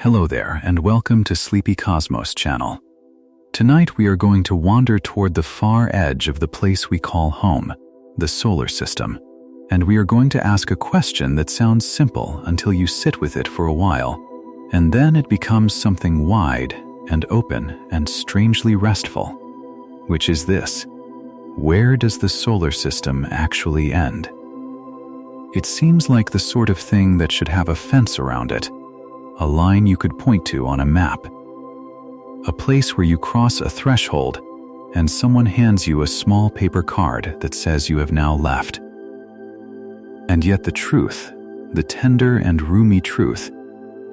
Hello there, and welcome to Sleepy Cosmos channel. Tonight we are going to wander toward the far edge of the place we call home, the solar system, and we are going to ask a question that sounds simple until you sit with it for a while, and then it becomes something wide and open and strangely restful, which is this: where does the solar system actually end? It seems like the sort of thing that should have a fence around it, a line you could point to on a map, a place where you cross a threshold and someone hands you a small paper card that says you have now left. And yet the truth, the tender and roomy truth,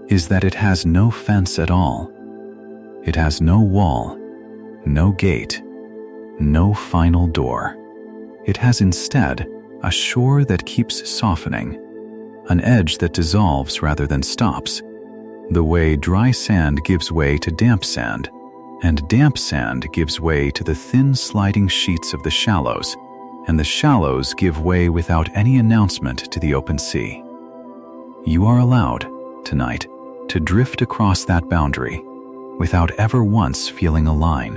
is that it has no fence at all. It has no wall, no gate, no final door. It has instead a shore that keeps softening, an edge that dissolves rather than stops, the way dry sand gives way to damp sand, and damp sand gives way to the thin sliding sheets of the shallows, and the shallows give way without any announcement to the open sea. You are allowed, tonight, to drift across that boundary without ever once feeling a line.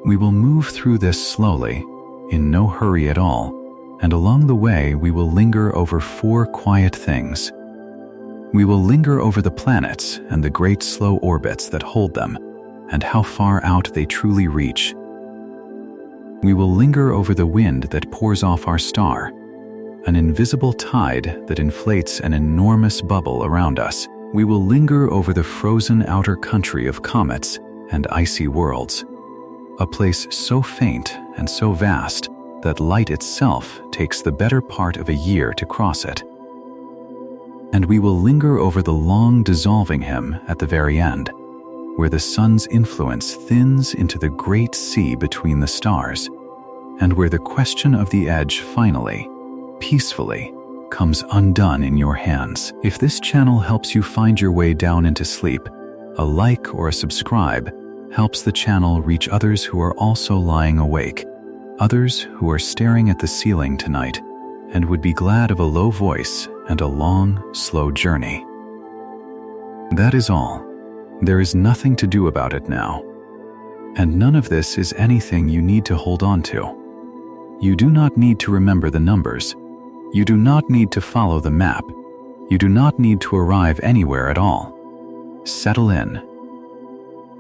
We will move through this slowly, in no hurry at all, and along the way we will linger over 4 quiet things. We will linger over the planets and the great slow orbits that hold them, and how far out they truly reach. We will linger over the wind that pours off our star, an invisible tide that inflates an enormous bubble around us. We will linger over the frozen outer country of comets and icy worlds, a place so faint and so vast that light itself takes the better part of a year to cross it. And we will linger over the long dissolving hymn at the very end, where the sun's influence thins into the great sea between the stars, and where the question of the edge finally, peacefully, comes undone in your hands. If this channel helps you find your way down into sleep, a like or a subscribe helps the channel reach others who are also lying awake, others who are staring at the ceiling tonight and would be glad of a low voice and a long, slow journey. That is all. There is nothing to do about it now. And none of this is anything you need to hold on to. You do not need to remember the numbers. You do not need to follow the map. You do not need to arrive anywhere at all. Settle in.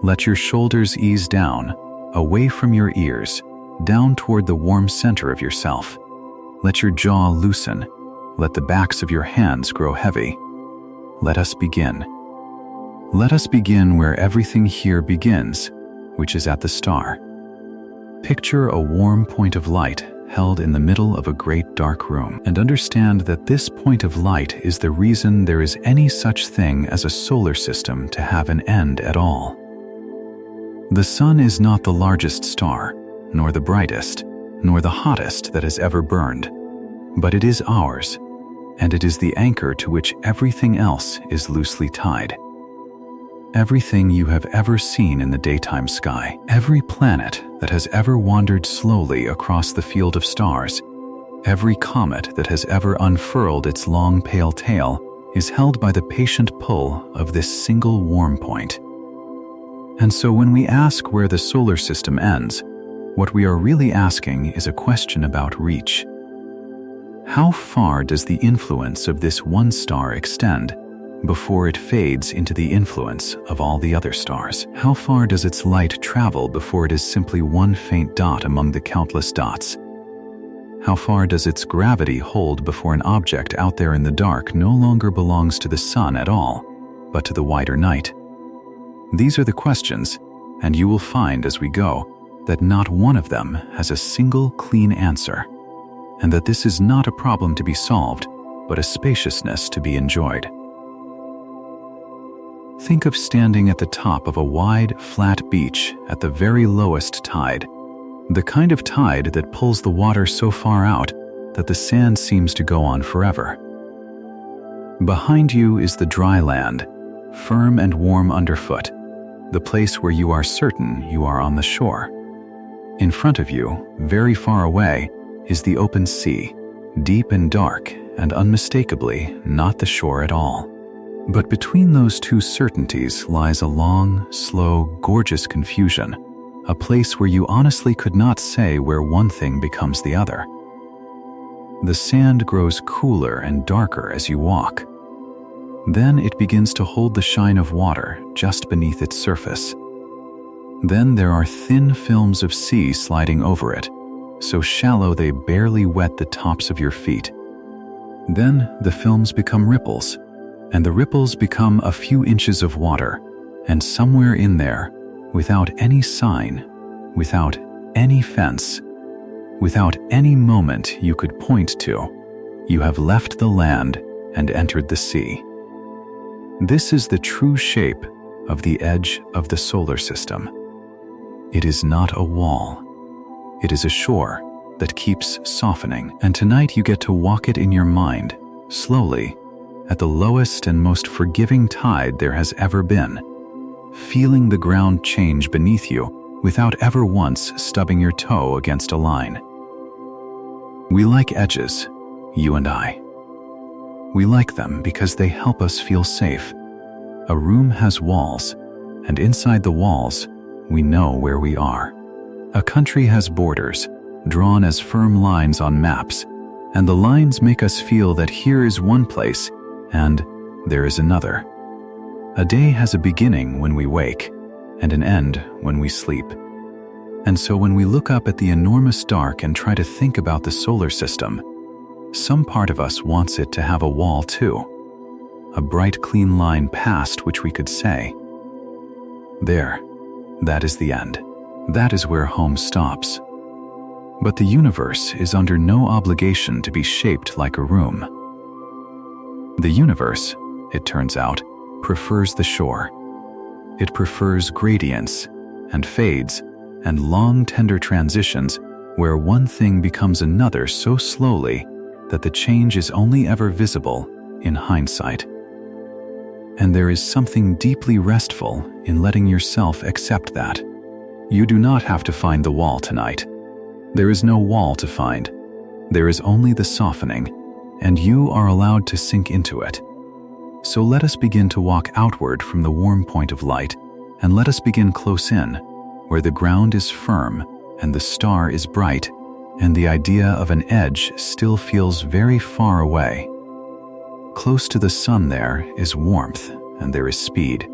Let your shoulders ease down, away from your ears, down toward the warm center of yourself. Let your jaw loosen. Let the backs of your hands grow heavy. Let us begin. Let us begin where everything here begins, which is at the star. Picture a warm point of light held in the middle of a great dark room, and understand that this point of light is the reason there is any such thing as a solar system to have an end at all. The sun is not the largest star, nor the brightest, nor the hottest that has ever burned, but it is ours, and it is the anchor to which everything else is loosely tied. Everything you have ever seen in the daytime sky, every planet that has ever wandered slowly across the field of stars, every comet that has ever unfurled its long pale tail is held by the patient pull of this single warm point. And so when we ask where the solar system ends, what we are really asking is a question about reach. How far does the influence of this one star extend before it fades into the influence of all the other stars? How far does its light travel before it is simply one faint dot among the countless dots? How far does its gravity hold before an object out there in the dark no longer belongs to the sun at all, but to the wider night? These are the questions, and you will find as we go that not one of them has a single clean answer, and that this is not a problem to be solved, but a spaciousness to be enjoyed. Think of standing at the top of a wide, flat beach at the very lowest tide, the kind of tide that pulls the water so far out that the sand seems to go on forever. Behind you is the dry land, firm and warm underfoot, the place where you are certain you are on the shore. In front of you, very far away, is the open sea, deep and dark and unmistakably not the shore at all. But between those two certainties lies a long, slow, gorgeous confusion, a place where you honestly could not say where one thing becomes the other. The sand grows cooler and darker as you walk. Then it begins to hold the shine of water just beneath its surface. Then there are thin films of sea sliding over it, so shallow they barely wet the tops of your feet. Then the films become ripples, and the ripples become a few inches of water, and somewhere in there, without any sign, without any fence, without any moment you could point to, you have left the land and entered the sea. This is the true shape of the edge of the solar system. It is not a wall. It is a shore that keeps softening, and tonight you get to walk it in your mind, slowly, at the lowest and most forgiving tide there has ever been, feeling the ground change beneath you without ever once stubbing your toe against a line. We like edges, you and I. We like them because they help us feel safe. A room has walls, and inside the walls, we know where we are. A country has borders, drawn as firm lines on maps, and the lines make us feel that here is one place, and there is another. A day has a beginning when we wake, and an end when we sleep. And so when we look up at the enormous dark and try to think about the solar system, some part of us wants it to have a wall too, a bright clean line past which we could say, there, that is the end. That is where home stops. But the universe is under no obligation to be shaped like a room. The universe, it turns out, prefers the shore. It prefers gradients and fades and long, tender transitions where one thing becomes another so slowly that the change is only ever visible in hindsight. And there is something deeply restful in letting yourself accept that. You do not have to find the wall tonight. There is no wall to find. There is only the softening, and you are allowed to sink into it. So let us begin to walk outward from the warm point of light, and let us begin close in, where the ground is firm and the star is bright, and the idea of an edge still feels very far away. Close to the sun there is warmth and there is speed.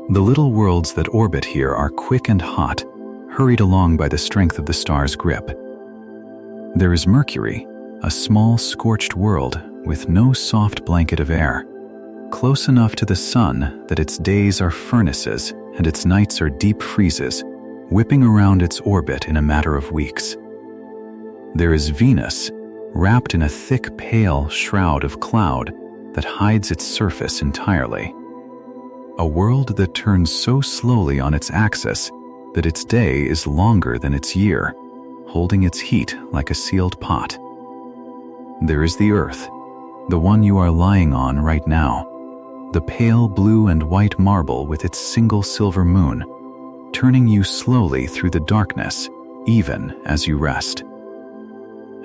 The little worlds that orbit here are quick and hot, hurried along by the strength of the star's grip. There is Mercury, a small scorched world with no soft blanket of air, close enough to the sun that its days are furnaces and its nights are deep freezes, whipping around its orbit in a matter of weeks. There is Venus, wrapped in a thick, pale shroud of cloud that hides its surface entirely. A world that turns so slowly on its axis that its day is longer than its year, holding its heat like a sealed pot. There is the Earth, the one you are lying on right now, the pale blue and white marble with its single silver moon, turning you slowly through the darkness, even as you rest.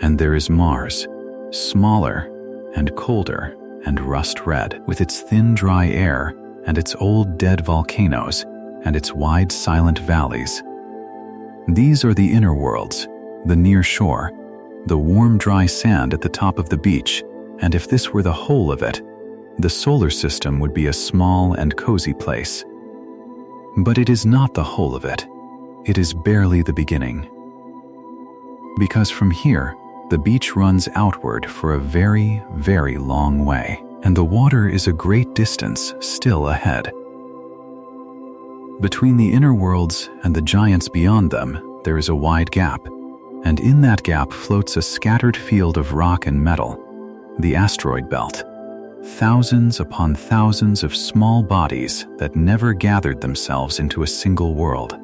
And there is Mars, smaller and colder and rust-red, with its thin dry air and its old dead volcanoes and its wide silent valleys. These are the inner worlds, the near shore, the warm dry sand at the top of the beach, and if this were the whole of it, the solar system would be a small and cozy place. But it is not the whole of it. It is barely the beginning. Because from here, the beach runs outward for a very, very long way, and the water is a great distance still ahead. Between the inner worlds and the giants beyond them, there is a wide gap, and in that gap floats a scattered field of rock and metal, the asteroid belt. Thousands upon thousands of small bodies that never gathered themselves into a single world.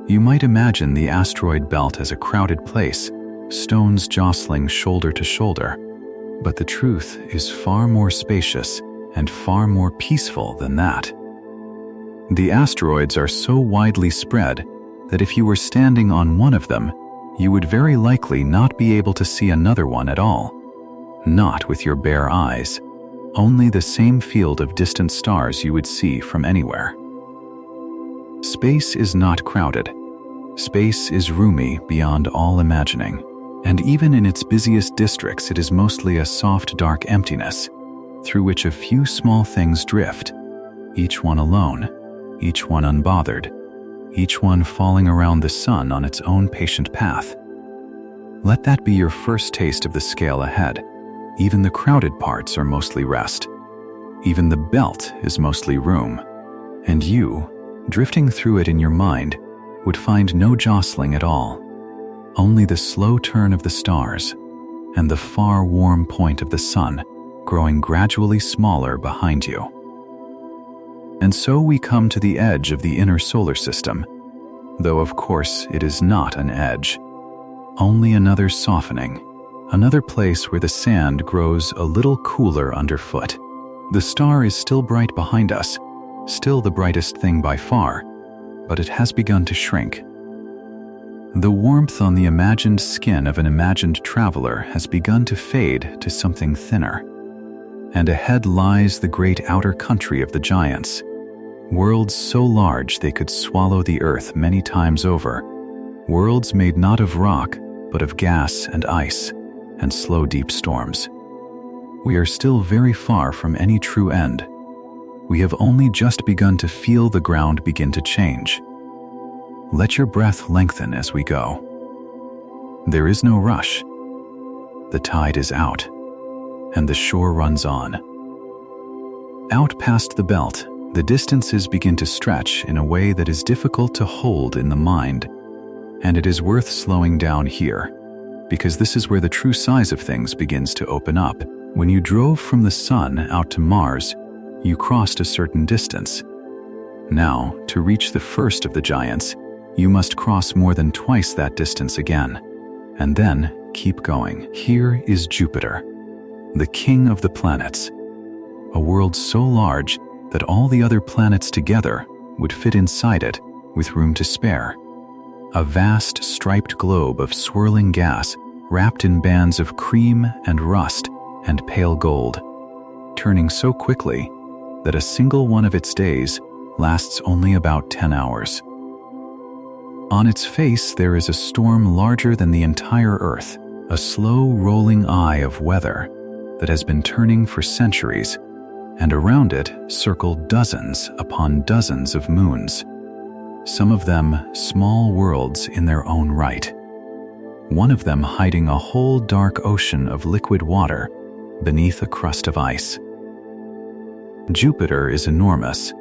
You might imagine the asteroid belt as a crowded place, stones jostling shoulder to shoulder, but the truth is far more spacious and far more peaceful than that. The asteroids are so widely spread that if you were standing on one of them, you would very likely not be able to see another one at all. Not with your bare eyes. only the same field of distant stars you would see from anywhere. Space is not crowded. Space is roomy beyond all imagining, and even in its busiest districts it is mostly a soft, dark emptiness, through which a few small things drift, each one alone, each one unbothered, each one falling around the sun on its own patient path. Let that be your first taste of the scale ahead. Even the crowded parts are mostly rest. Even the belt is mostly room. And you, drifting through it in your mind, would find no jostling at all, only the slow turn of the stars and the far warm point of the sun growing gradually smaller behind you. And so we come to the edge of the inner solar system, though of course it is not an edge, only another softening, another place where the sand grows a little cooler underfoot. The star is still bright behind us, still the brightest thing by far, but it has begun to shrink. The warmth on the imagined skin of an imagined traveler has begun to fade to something thinner. And ahead lies the great outer country of the giants, worlds so large they could swallow the earth many times over, worlds made not of rock, but of gas and ice, and slow deep storms. We are still very far from any true end. We have only just begun to feel the ground begin to change. Let your breath lengthen as we go. There is no rush. The tide is out, and the shore runs on. Out past the belt, the distances begin to stretch in a way that is difficult to hold in the mind, and it is worth slowing down here, because this is where the true size of things begins to open up. When you drove from the sun out to Mars, you crossed a certain distance. Now, to reach the first of the giants, you must cross more than twice that distance again, and then keep going. Here is Jupiter, the king of the planets, a world so large that all the other planets together would fit inside it with room to spare. A vast striped globe of swirling gas wrapped in bands of cream and rust and pale gold, turning so quickly that a single one of its days lasts only about 10 hours. On its face there is a storm larger than the entire Earth, a slow rolling eye of weather that has been turning for centuries, and around it circle dozens upon dozens of moons, some of them small worlds in their own right, one of them hiding a whole dark ocean of liquid water beneath a crust of ice. Jupiter is enormous,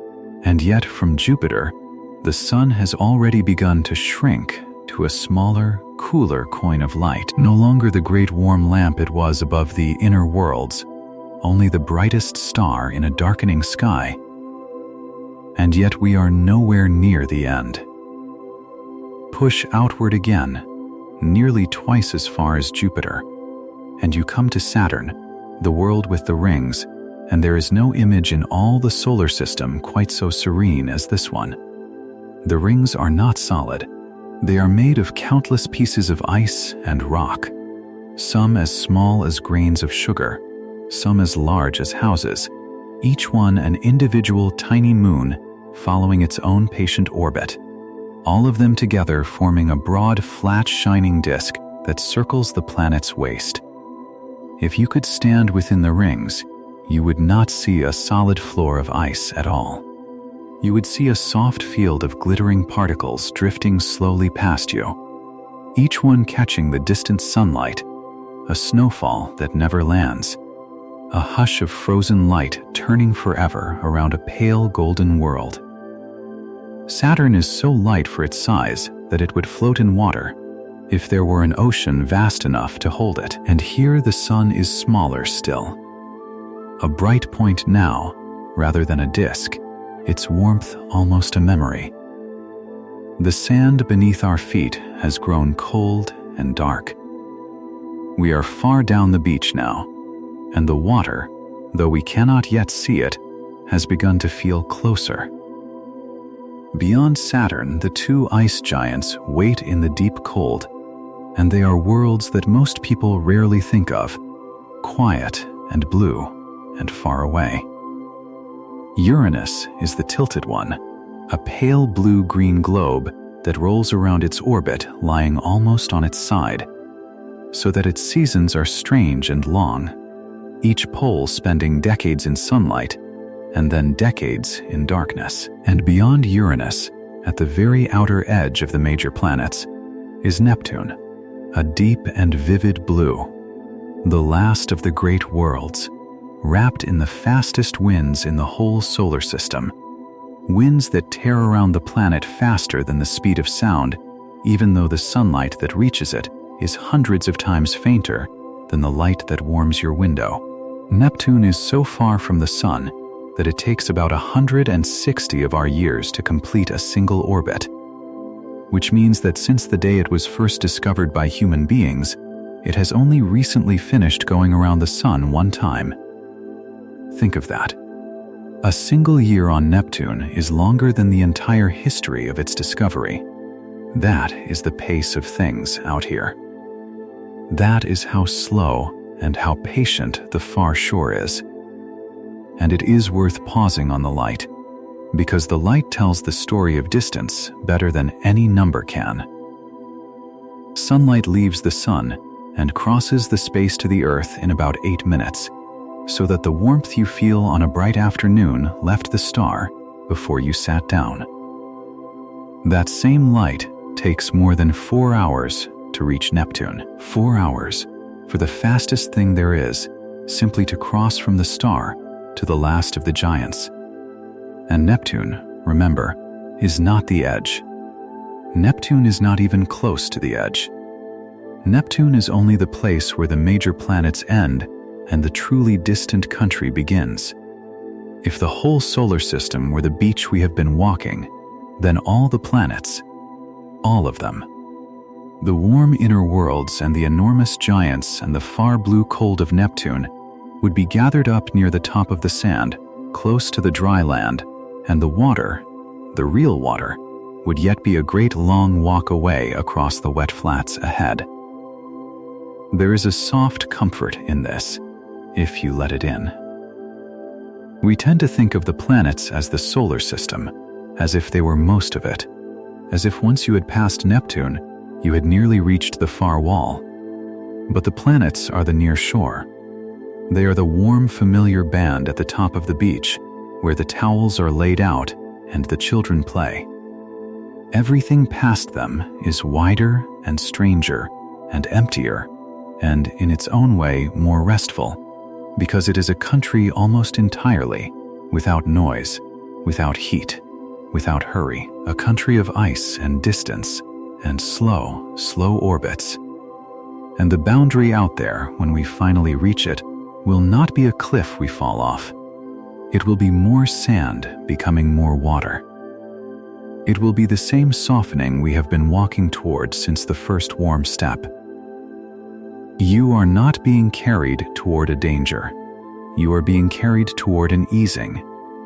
and yet from Jupiter, the sun has already begun to shrink to a smaller, cooler coin of light, no longer the great warm lamp it was above the inner worlds, only the brightest star in a darkening sky. And yet we are nowhere near the end. Push outward again, nearly twice as far as Jupiter, and you come to Saturn, the world with the rings, and there is no image in all the solar system quite so serene as this one. The rings are not solid. They are made of countless pieces of ice and rock, some as small as grains of sugar, some as large as houses, each one an individual tiny moon following its own patient orbit, all of them together forming a broad, flat, shining disk that circles the planet's waist. If you could stand within the rings, you would not see a solid floor of ice at all. You would see a soft field of glittering particles drifting slowly past you, each one catching the distant sunlight, a snowfall that never lands, a hush of frozen light turning forever around a pale golden world. Saturn is so light for its size that it would float in water if there were an ocean vast enough to hold it, and here the sun is smaller still. A bright point now, rather than a disk, its warmth almost a memory. The sand beneath our feet has grown cold and dark. We are far down the beach now, and the water, though we cannot yet see it, has begun to feel closer. Beyond Saturn, the two ice giants wait in the deep cold, and they are worlds that most people rarely think of, quiet and blue and far away. Uranus is the tilted one, a pale blue-green globe that rolls around its orbit lying almost on its side, so that its seasons are strange and long, each pole spending decades in sunlight and then decades in darkness. And beyond Uranus, at the very outer edge of the major planets, is Neptune, a deep and vivid blue, the last of the great worlds, wrapped in the fastest winds in the whole solar system, winds that tear around the planet faster than the speed of sound, even though the sunlight that reaches it is hundreds of times fainter than the light that warms your window. Neptune is so far from the Sun that it takes about 160 of our years to complete a single orbit, which means that since the day it was first discovered by human beings, it has only recently finished going around the Sun one time. Think of that. A single year on Neptune is longer than the entire history of its discovery. That is the pace of things out here. That is how slow and how patient the far shore is. And it is worth pausing on the light, because the light tells the story of distance better than any number can. Sunlight leaves the Sun and crosses the space to the Earth in about 8 minutes, so that the warmth you feel on a bright afternoon left the star before you sat down. That same light takes more than 4 hours to reach Neptune. 4 hours for the fastest thing there is, simply to cross from the star to the last of the giants. And Neptune, remember, is not the edge. Neptune is not even close to the edge. Neptune is only the place where the major planets end and the truly distant country begins. If the whole solar system were the beach we have been walking, then all the planets, all of them, the warm inner worlds and the enormous giants and the far blue cold of Neptune would be gathered up near the top of the sand, close to the dry land, and the water, the real water, would yet be a great long walk away across the wet flats ahead. There is a soft comfort in this, if you let it in. We tend to think of the planets as the solar system, as if they were most of it, as if once you had passed Neptune, you had nearly reached the far wall. But the planets are the near shore. They are the warm, familiar band at the top of the beach, where the towels are laid out and the children play. Everything past them is wider and stranger and emptier, and in its own way more restful, because it is a country almost entirely without noise, without heat, without hurry, a country of ice and distance and slow, slow orbits. And the boundary out there, when we finally reach it, will not be a cliff we fall off. It will be more sand becoming more water. It will be the same softening we have been walking towards since the first warm step. You are not being carried toward a danger. You are being carried toward an easing.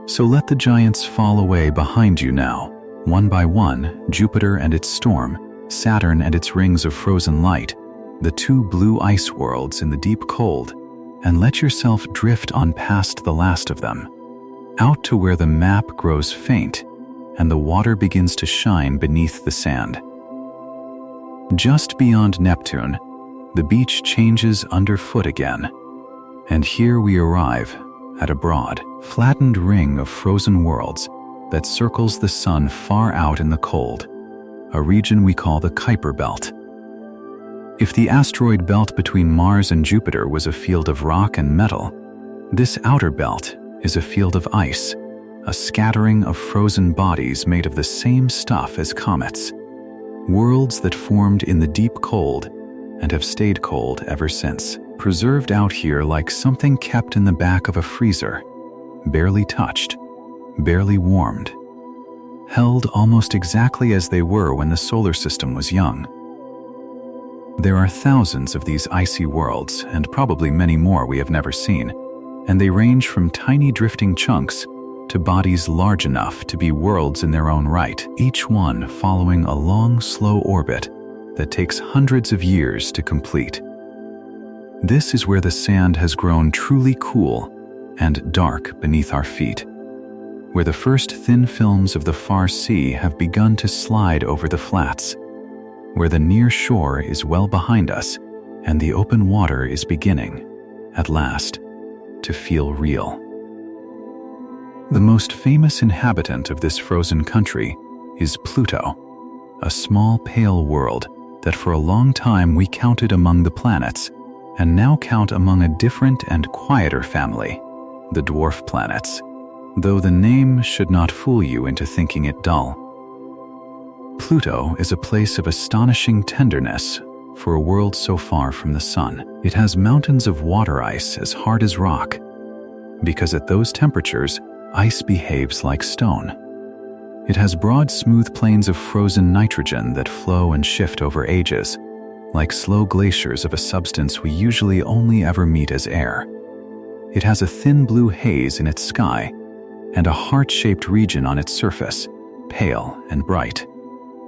So let the giants fall away behind you now, one by one, Jupiter and its storm, Saturn and its rings of frozen light, the 2 blue ice worlds in the deep cold, and let yourself drift on past the last of them, out to where the map grows faint and the water begins to shine beneath the sand. Just beyond Neptune, the beach changes underfoot again, and here we arrive at a broad, flattened ring of frozen worlds that circles the sun far out in the cold, a region we call the Kuiper belt. If the asteroid belt between Mars and Jupiter was a field of rock and metal, this outer belt is a field of ice, a scattering of frozen bodies made of the same stuff as comets, worlds that formed in the deep cold and have stayed cold ever since, preserved out here like something kept in the back of a freezer, barely touched, barely warmed, held almost exactly as they were when the solar system was young. There are thousands of these icy worlds, and probably many more we have never seen, and they range from tiny drifting chunks to bodies large enough to be worlds in their own right, each one following a long, slow orbit that takes hundreds of years to complete. This is where the sand has grown truly cool and dark beneath our feet, where the first thin films of the far sea have begun to slide over the flats, where the near shore is well behind us and the open water is beginning, at last, to feel real. The most famous inhabitant of this frozen country is Pluto, a small pale world that for a long time we counted among the planets and now count among a different and quieter family, the dwarf planets, though the name should not fool you into thinking it dull. Pluto is a place of astonishing tenderness for a world so far from the sun. It has mountains of water ice as hard as rock, because at those temperatures, ice behaves like stone. It has broad, smooth plains of frozen nitrogen that flow and shift over ages, like slow glaciers of a substance we usually only ever meet as air. It has a thin blue haze in its sky and a heart-shaped region on its surface, pale and bright,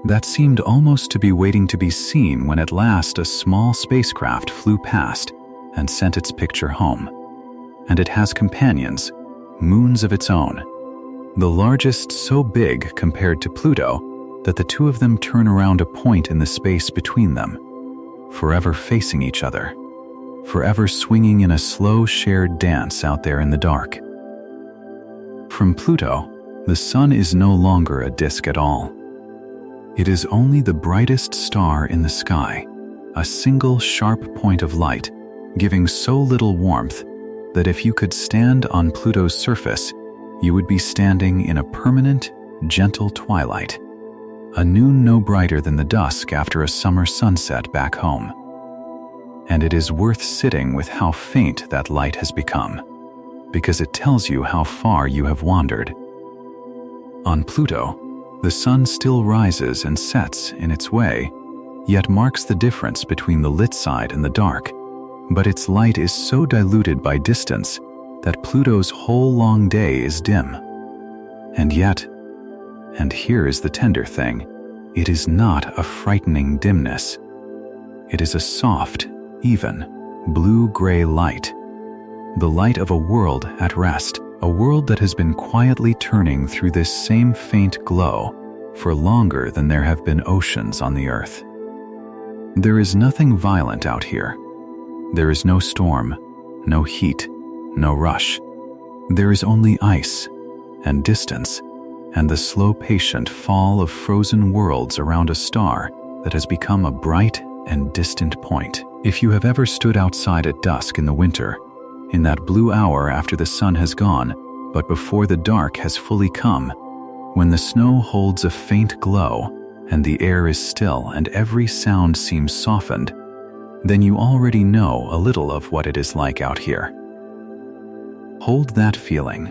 that seemed almost to be waiting to be seen when at last a small spacecraft flew past and sent its picture home. And it has companions, moons of its own, the largest so big compared to Pluto that the two of them turn around a point in the space between them, forever facing each other, forever swinging in a slow shared dance out there in the dark. From Pluto, the sun is no longer a disk at all. It is only the brightest star in the sky, a single sharp point of light, giving so little warmth that if you could stand on Pluto's surface, you would be standing in a permanent, gentle twilight, a noon no brighter than the dusk after a summer sunset back home. And it is worth sitting with how faint that light has become, because it tells you how far you have wandered. On Pluto, the sun still rises and sets in its way, yet marks the difference between the lit side and the dark, but its light is so diluted by distance that Pluto's whole long day is dim. And yet, and here is the tender thing, it is not a frightening dimness. It is a soft, even, blue-gray light, the light of a world at rest, a world that has been quietly turning through this same faint glow for longer than there have been oceans on the earth. There is nothing violent out here. There is no storm, no heat, no rush. There is only ice and distance and the slow, patient fall of frozen worlds around a star that has become a bright and distant point. If you have ever stood outside at dusk in the winter, in that blue hour after the sun has gone, but before the dark has fully come, when the snow holds a faint glow and the air is still and every sound seems softened, then you already know a little of what it is like out here. Hold that feeling.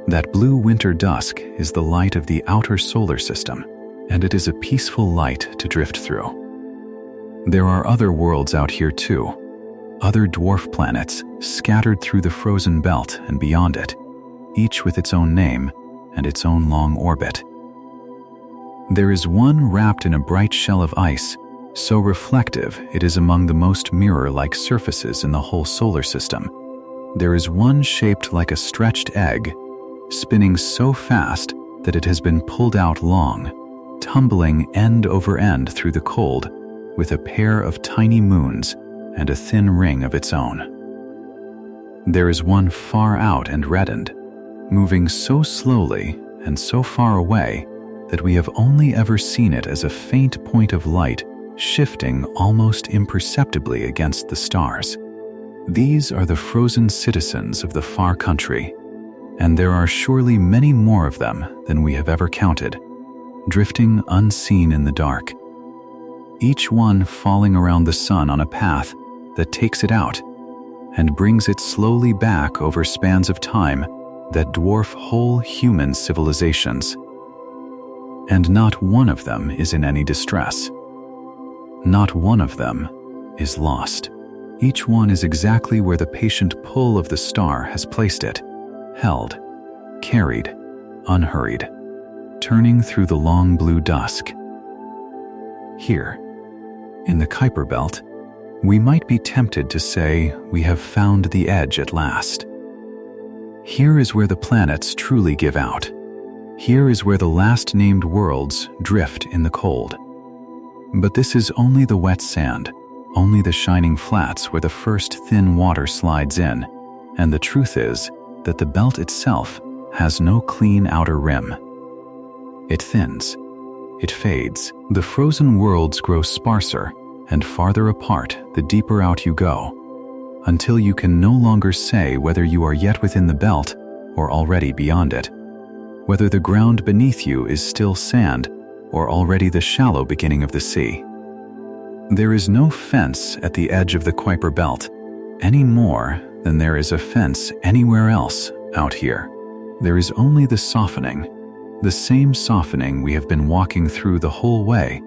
That blue winter dusk is the light of the outer solar system, and it is a peaceful light to drift through. There are other worlds out here too, other dwarf planets scattered through the frozen belt and beyond it, each with its own name and its own long orbit. There is one wrapped in a bright shell of ice, so reflective it is among the most mirror-like surfaces in the whole solar system. There is one shaped like a stretched egg, spinning so fast that it has been pulled out long, tumbling end over end through the cold, with a pair of tiny moons and a thin ring of its own. There is one far out and reddened, moving so slowly and so far away that we have only ever seen it as a faint point of light shifting almost imperceptibly against the stars. These are the frozen citizens of the far country, and there are surely many more of them than we have ever counted, drifting unseen in the dark, each one falling around the sun on a path that takes it out and brings it slowly back over spans of time that dwarf whole human civilizations. And not one of them is in any distress. Not one of them is lost. Each one is exactly where the patient pull of the star has placed it, held, carried, unhurried, turning through the long blue dusk. Here, in the Kuiper belt, we might be tempted to say we have found the edge at last. Here is where the planets truly give out. Here is where the last named worlds drift in the cold. But this is only the wet sand, only the shining flats where the first thin water slides in, and the truth is that the belt itself has no clean outer rim. It thins. It fades. The frozen worlds grow sparser, and farther apart the deeper out you go, until you can no longer say whether you are yet within the belt or already beyond it, whether the ground beneath you is still sand or already the shallow beginning of the sea. There is no fence at the edge of the Kuiper belt, any more than there is a fence anywhere else out here. There is only the softening, the same softening we have been walking through the whole way,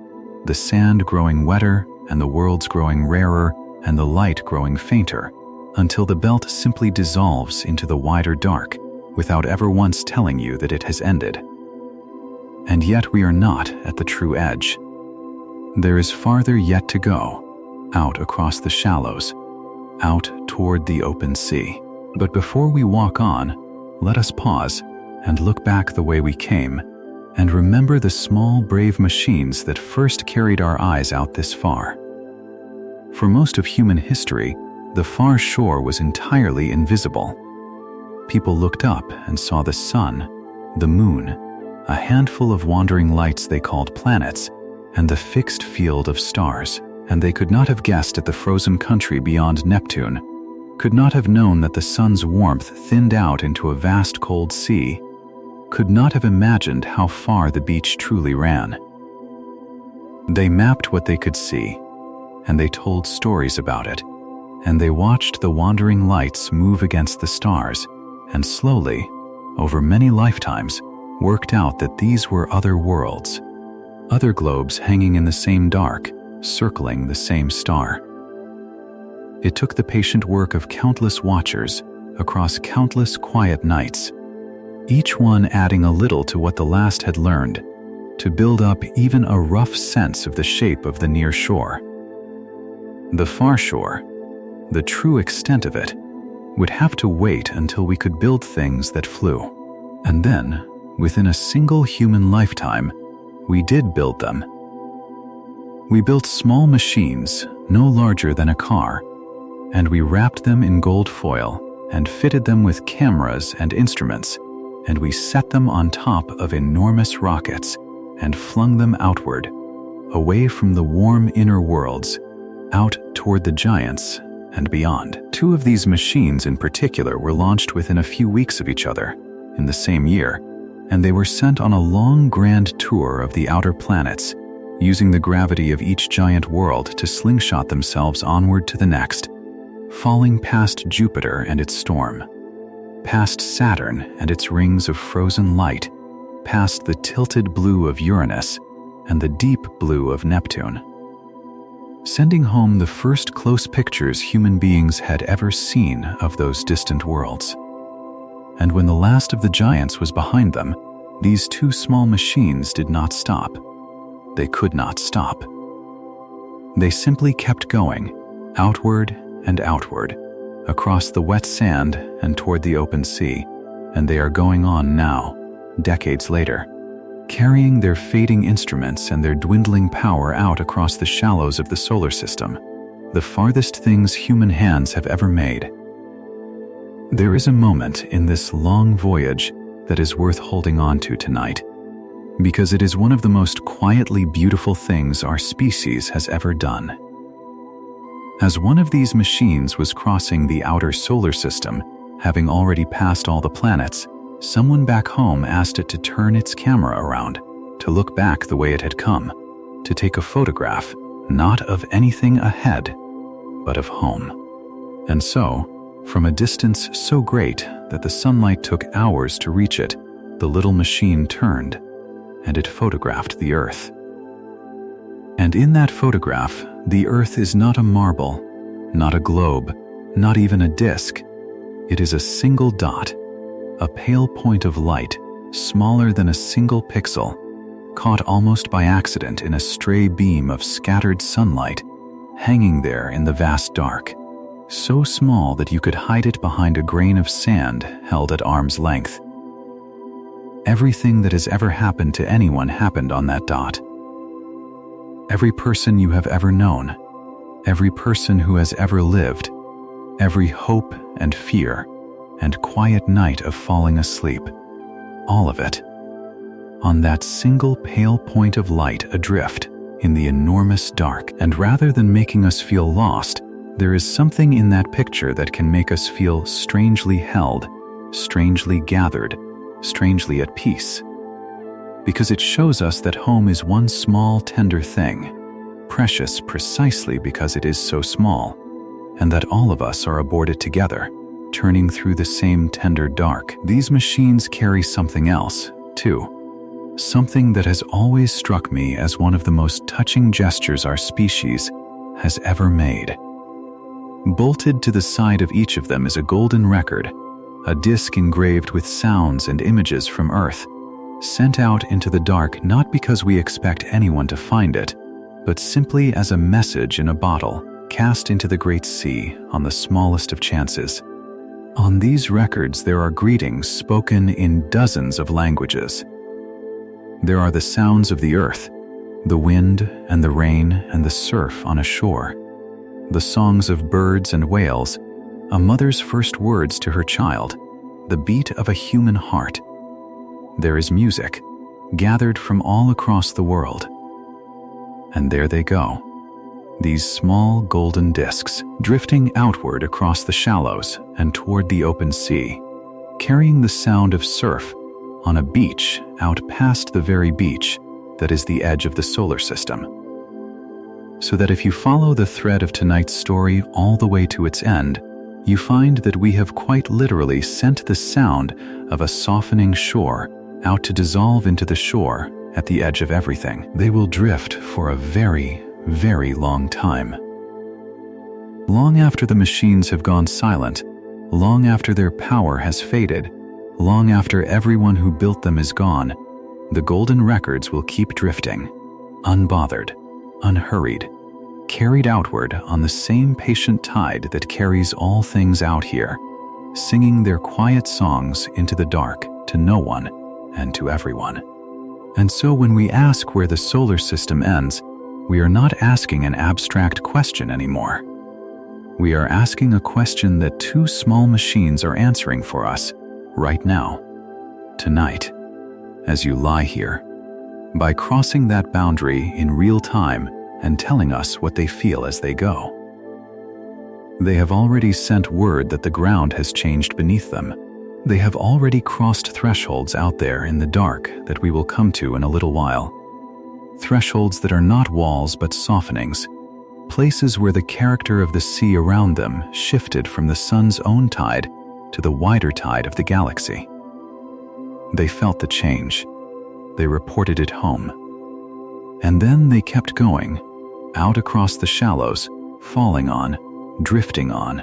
the sand growing wetter and the worlds growing rarer and the light growing fainter, until the belt simply dissolves into the wider dark without ever once telling you that it has ended. And yet we are not at the true edge. There is farther yet to go, out across the shallows, out toward the open sea. But before we walk on, let us pause and look back the way we came, and remember the small, brave machines that first carried our eyes out this far. For most of human history, the far shore was entirely invisible. People looked up and saw the sun, the moon, a handful of wandering lights they called planets, and the fixed field of stars, and they could not have guessed at the frozen country beyond Neptune, could not have known that the sun's warmth thinned out into a vast cold sea, could not have imagined how far the beach truly ran. They mapped what they could see, and they told stories about it, and they watched the wandering lights move against the stars, and slowly, over many lifetimes, worked out that these were other worlds, other globes hanging in the same dark, circling the same star. It took the patient work of countless watchers across countless quiet nights, each one adding a little to what the last had learned, to build up even a rough sense of the shape of the near shore. The far shore, the true extent of it, would have to wait until we could build things that flew. And then, within a single human lifetime, we did build them. We built small machines no larger than a car, and we wrapped them in gold foil and fitted them with cameras and instruments, and we set them on top of enormous rockets and flung them outward, away from the warm inner worlds, out toward the giants and beyond. Two of these machines in particular were launched within a few weeks of each other, in the same year, and they were sent on a long grand tour of the outer planets, using the gravity of each giant world to slingshot themselves onward to the next, falling past Jupiter and its storm, past Saturn and its rings of frozen light, past the tilted blue of Uranus and the deep blue of Neptune, sending home the first close pictures human beings had ever seen of those distant worlds. And when the last of the giants was behind them, these two small machines did not stop. They could not stop. They simply kept going, outward and outward, across the wet sand and toward the open sea, and they are going on now, decades later, carrying their fading instruments and their dwindling power out across the shallows of the solar system, the farthest things human hands have ever made. There is a moment in this long voyage that is worth holding on to tonight, because it is one of the most quietly beautiful things our species has ever done. As one of these machines was crossing the outer solar system, having already passed all the planets, someone back home asked it to turn its camera around, to look back the way it had come, to take a photograph, not of anything ahead, but of home. And so, from a distance so great that the sunlight took hours to reach it, the little machine turned, and it photographed the Earth. And in that photograph, the Earth is not a marble, not a globe, not even a disk. It is a single dot, a pale point of light, smaller than a single pixel, caught almost by accident in a stray beam of scattered sunlight, hanging there in the vast dark, so small that you could hide it behind a grain of sand held at arm's length. Everything that has ever happened to anyone happened on that dot. Every person you have ever known, every person who has ever lived, every hope and fear and quiet night of falling asleep, all of it, on that single pale point of light adrift in the enormous dark. And rather than making us feel lost, there is something in that picture that can make us feel strangely held, strangely gathered, strangely at peace. Because it shows us that home is one small, tender thing, precious precisely because it is so small, and that all of us are aboard it together, turning through the same tender dark. These machines carry something else, too. Something that has always struck me as one of the most touching gestures our species has ever made. Bolted to the side of each of them is a golden record, a disc engraved with sounds and images from Earth, sent out into the dark not because we expect anyone to find it, but simply as a message in a bottle cast into the great sea on the smallest of chances. On these records there are greetings spoken in dozens of languages. There are the sounds of the earth, the wind and the rain and the surf on a shore, the songs of birds and whales, a mother's first words to her child, the beat of a human heart. There is music, gathered from all across the world. And there they go, these small golden discs, drifting outward across the shallows and toward the open sea, carrying the sound of surf on a beach out past the very beach that is the edge of the solar system. So that if you follow the thread of tonight's story all the way to its end, you find that we have quite literally sent the sound of a softening shore out to dissolve into the shore at the edge of everything. They will drift for a very, very long time. Long after the machines have gone silent, long after their power has faded, long after everyone who built them is gone, the golden records will keep drifting, unbothered, unhurried, carried outward on the same patient tide that carries all things out here, singing their quiet songs into the dark to no one and to everyone. And so when we ask where the solar system ends, we are not asking an abstract question anymore. We are asking a question that two small machines are answering for us right now, tonight, as you lie here, by crossing that boundary in real time and telling us what they feel as they go. They have already sent word that the ground has changed beneath them. They have already crossed thresholds out there in the dark that we will come to in a little while. Thresholds that are not walls but softenings, places where the character of the sea around them shifted from the sun's own tide to the wider tide of the galaxy. They felt the change. They reported it home. And then they kept going, out across the shallows, falling on, drifting on,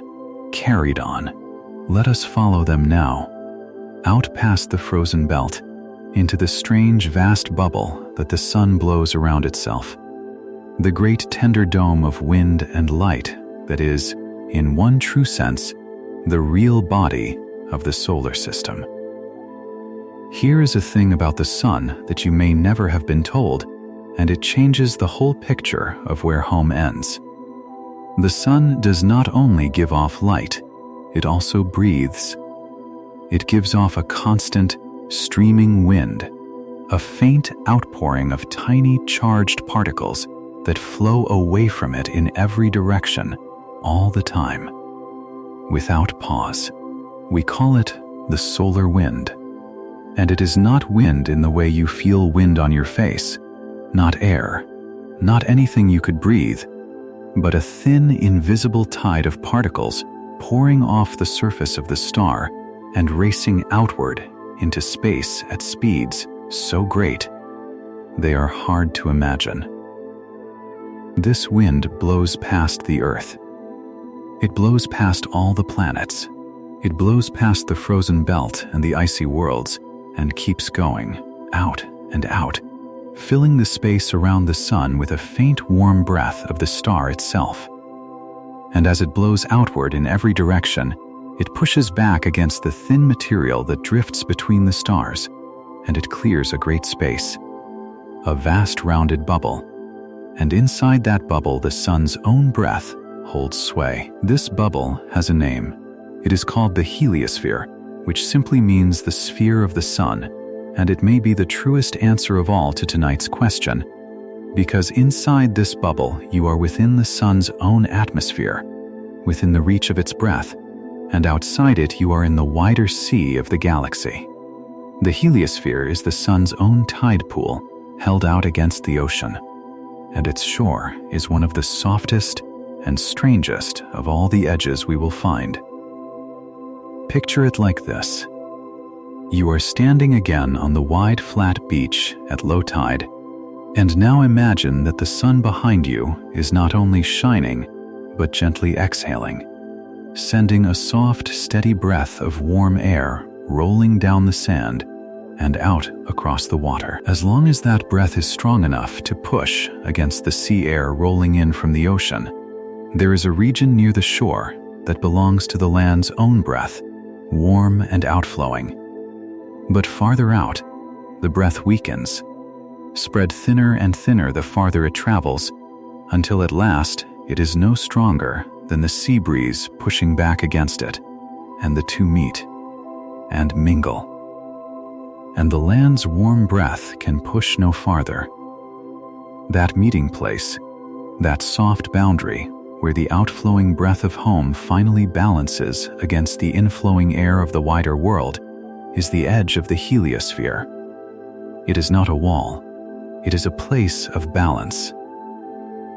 carried on. Let us follow them now, out past the frozen belt, into the strange vast bubble that the sun blows around itself. The great tender dome of wind and light that is, in one true sense, the real body of the solar system. Here is a thing about the sun that you may never have been told, and it changes the whole picture of where home ends. The sun does not only give off light, it also breathes. It gives off a constant, streaming wind, a faint outpouring of tiny charged particles that flow away from it in every direction, all the time, without pause. We call it the solar wind. And it is not wind in the way you feel wind on your face, not air, not anything you could breathe, but a thin, invisible tide of particles pouring off the surface of the star and racing outward into space at speeds so great they are hard to imagine. This wind blows past the Earth. It blows past all the planets. It blows past the frozen belt and the icy worlds and keeps going, out and out, filling the space around the sun with a faint warm breath of the star itself. and as it blows outward in every direction, it pushes back against the thin material that drifts between the stars, and it clears a great space, a vast rounded bubble. And inside that bubble, the sun's own breath holds sway. This bubble has a name. It is called the heliosphere, which simply means the sphere of the sun, and it may be the truest answer of all to tonight's question, because inside this bubble you are within the sun's own atmosphere, within the reach of its breath, and outside it you are in the wider sea of the galaxy. The heliosphere is the sun's own tide pool, held out against the ocean, and its shore is one of the softest and strangest of all the edges we will find. Picture it like this. You are standing again on the wide flat beach at low tide, and now imagine that the sun behind you is not only shining, but gently exhaling, sending a soft, steady breath of warm air rolling down the sand and out across the water. As long as that breath is strong enough to push against the sea air rolling in from the ocean, there is a region near the shore that belongs to the land's own breath, warm and outflowing. But farther out, the breath weakens, spread thinner and thinner the farther it travels, until at last it is no stronger than the sea breeze pushing back against it, and the two meet and mingle. And the land's warm breath can push no farther. That meeting place, that soft boundary where the outflowing breath of home finally balances against the inflowing air of the wider world, is the edge of the heliosphere. It is not a wall. It is a place of balance.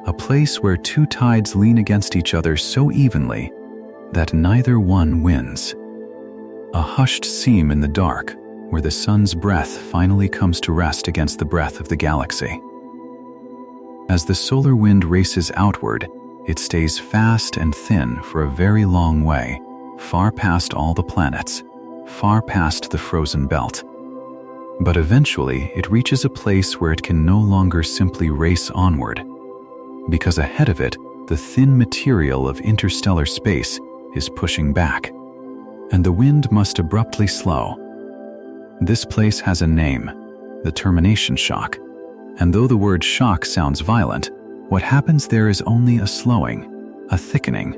A place where two tides lean against each other so evenly that neither one wins. A hushed seam in the dark where the sun's breath finally comes to rest against the breath of the galaxy. As the solar wind races outward, it stays fast and thin for a very long way, far past all the planets, far past the frozen belt. But eventually it reaches a place where it can no longer simply race onward, because ahead of it, the thin material of interstellar space is pushing back, and the wind must abruptly slow. This place has a name, the termination shock, and though the word shock sounds violent, what happens there is only a slowing, a thickening,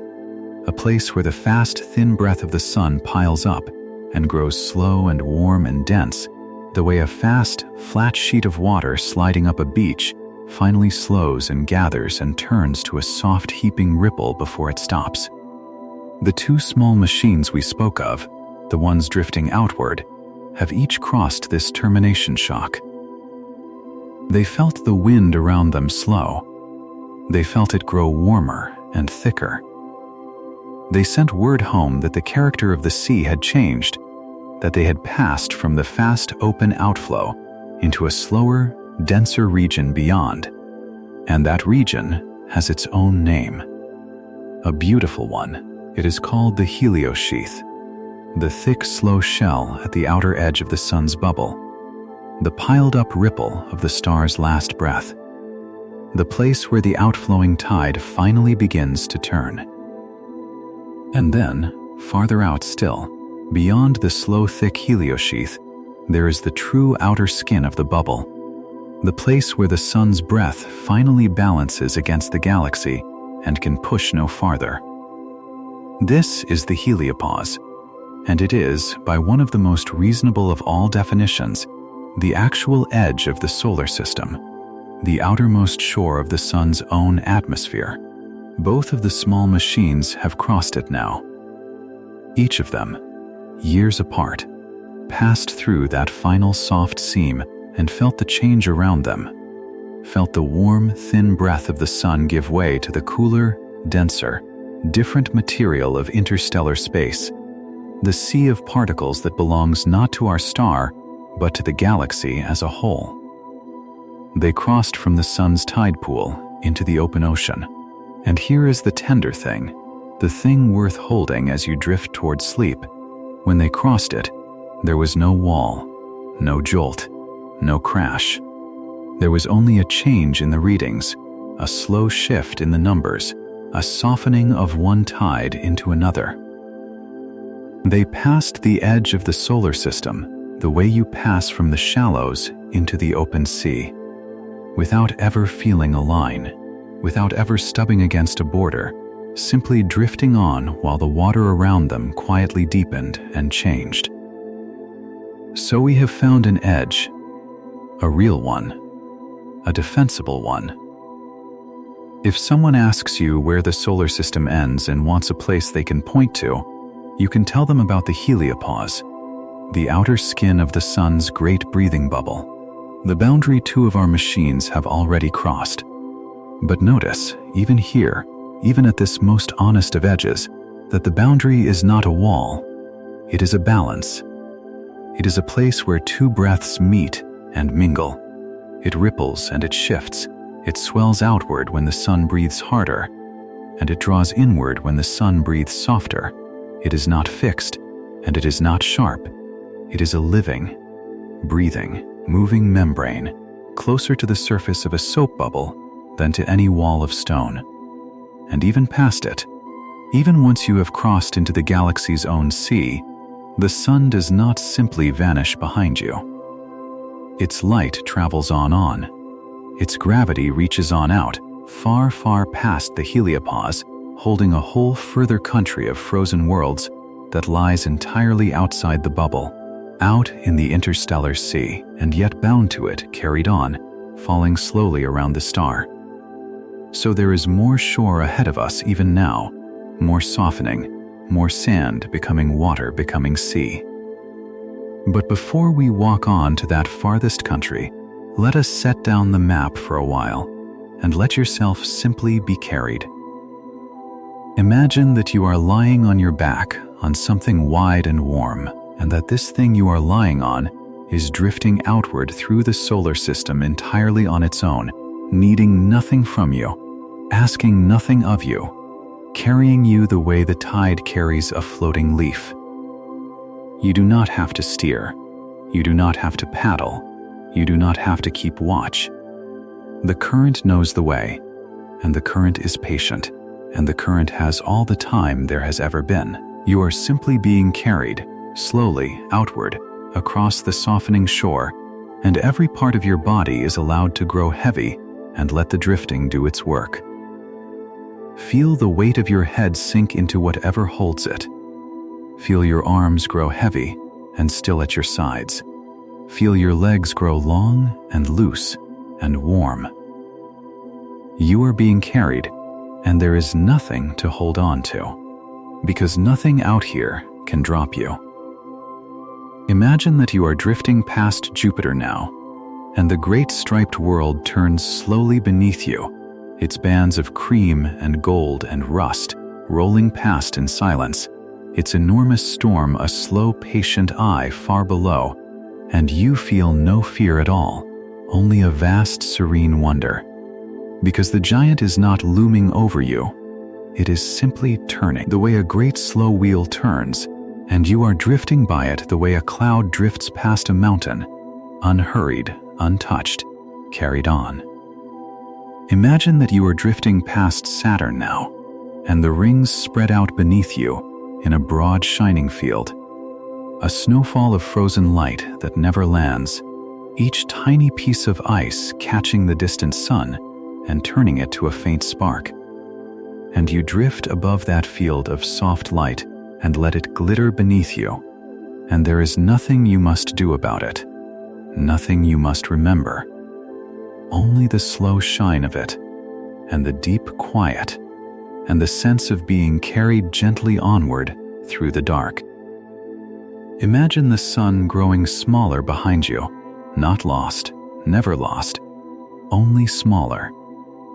a place where the fast, thin breath of the sun piles up and grows slow and warm and dense, the way a fast, flat sheet of water sliding up a beach finally slows and gathers and turns to a soft, heaping ripple before it stops. The two small machines we spoke of, the ones drifting outward, have each crossed this termination shock. They felt the wind around them slow. They felt it grow warmer and thicker. They sent word home that the character of the sea had changed, that they had passed from the fast open outflow into a slower, denser region beyond, and that region has its own name. A beautiful one. It is called the heliosheath, the thick, slow shell at the outer edge of the sun's bubble, the piled-up ripple of the star's last breath, the place where the outflowing tide finally begins to turn. And then, farther out still, beyond the slow, thick heliosheath, there is the true outer skin of the bubble, the place where the sun's breath finally balances against the galaxy and can push no farther. This is the Heliopause, and it is, by one of the most reasonable of all definitions, the actual edge of the solar system, the outermost shore of the sun's own atmosphere. Both of the small machines have crossed it now. Each of them, years apart, passed through that final soft seam and felt the change around them, felt the warm, thin breath of the sun give way to the cooler, denser, different material of interstellar space, the sea of particles that belongs not to our star, but to the galaxy as a whole. They crossed from the sun's tide pool into the open ocean, and here is the tender thing, the thing worth holding as you drift toward sleep. When they crossed it, there was no wall, no jolt, no crash. There was only a change in the readings, a slow shift in the numbers, a softening of one tide into another. They passed the edge of the solar system the way you pass from the shallows into the open sea, without ever feeling a line, without ever stubbing against a border, simply drifting on while the water around them quietly deepened and changed. So we have found an edge, a real one, a defensible one. If someone asks you where the solar system ends and wants a place they can point to, you can tell them about the Heliopause, the outer skin of the sun's great breathing bubble, the boundary two of our machines have already crossed. But notice, even here, even at this most honest of edges, that the boundary is not a wall, it is a balance. It is a place where two breaths meet and mingle. It ripples and it shifts. It swells outward when the sun breathes harder, and it draws inward when the sun breathes softer. It is not fixed, and it is not sharp. It is a living, breathing, moving membrane, closer to the surface of a soap bubble than to any wall of stone. And even past it, even once you have crossed into the galaxy's own sea, the sun does not simply vanish behind you. Its light travels on. Its gravity reaches on out, far, far past the Heliopause, holding a whole further country of frozen worlds that lies entirely outside the bubble, out in the interstellar sea, and yet bound to it, carried on, falling slowly around the star. So there is more shore ahead of us even now, more softening, more sand becoming water becoming sea. But before we walk on to that farthest country, let us set down the map for a while and let yourself simply be carried. Imagine that you are lying on your back on something wide and warm, and that this thing you are lying on is drifting outward through the solar system entirely on its own, needing nothing from you, asking nothing of you, carrying you the way the tide carries a floating leaf. You do not have to steer. You do not have to paddle. You do not have to keep watch. The current knows the way, and the current is patient, and the current has all the time there has ever been. You are simply being carried, slowly, outward, across the softening shore, and every part of your body is allowed to grow heavy and let the drifting do its work. Feel the weight of your head sink into whatever holds it. Feel your arms grow heavy and still at your sides. Feel your legs grow long and loose and warm. You are being carried, and there is nothing to hold on to, because nothing out here can drop you. Imagine that you are drifting past Jupiter now, and the great striped world turns slowly beneath you, its bands of cream and gold and rust rolling past in silence, its enormous storm a slow, patient eye far below, and you feel no fear at all, only a vast, serene wonder. Because the giant is not looming over you, it is simply turning the way a great slow wheel turns, and you are drifting by it the way a cloud drifts past a mountain, unhurried, untouched, carried on. Imagine that you are drifting past Saturn now, and the rings spread out beneath you in a broad shining field, a snowfall of frozen light that never lands, each tiny piece of ice catching the distant sun and turning it to a faint spark. And you drift above that field of soft light and let it glitter beneath you, and there is nothing you must do about it, nothing you must remember, only the slow shine of it, and the deep quiet, and the sense of being carried gently onward through the dark. Imagine the sun growing smaller behind you, not lost, never lost, only smaller,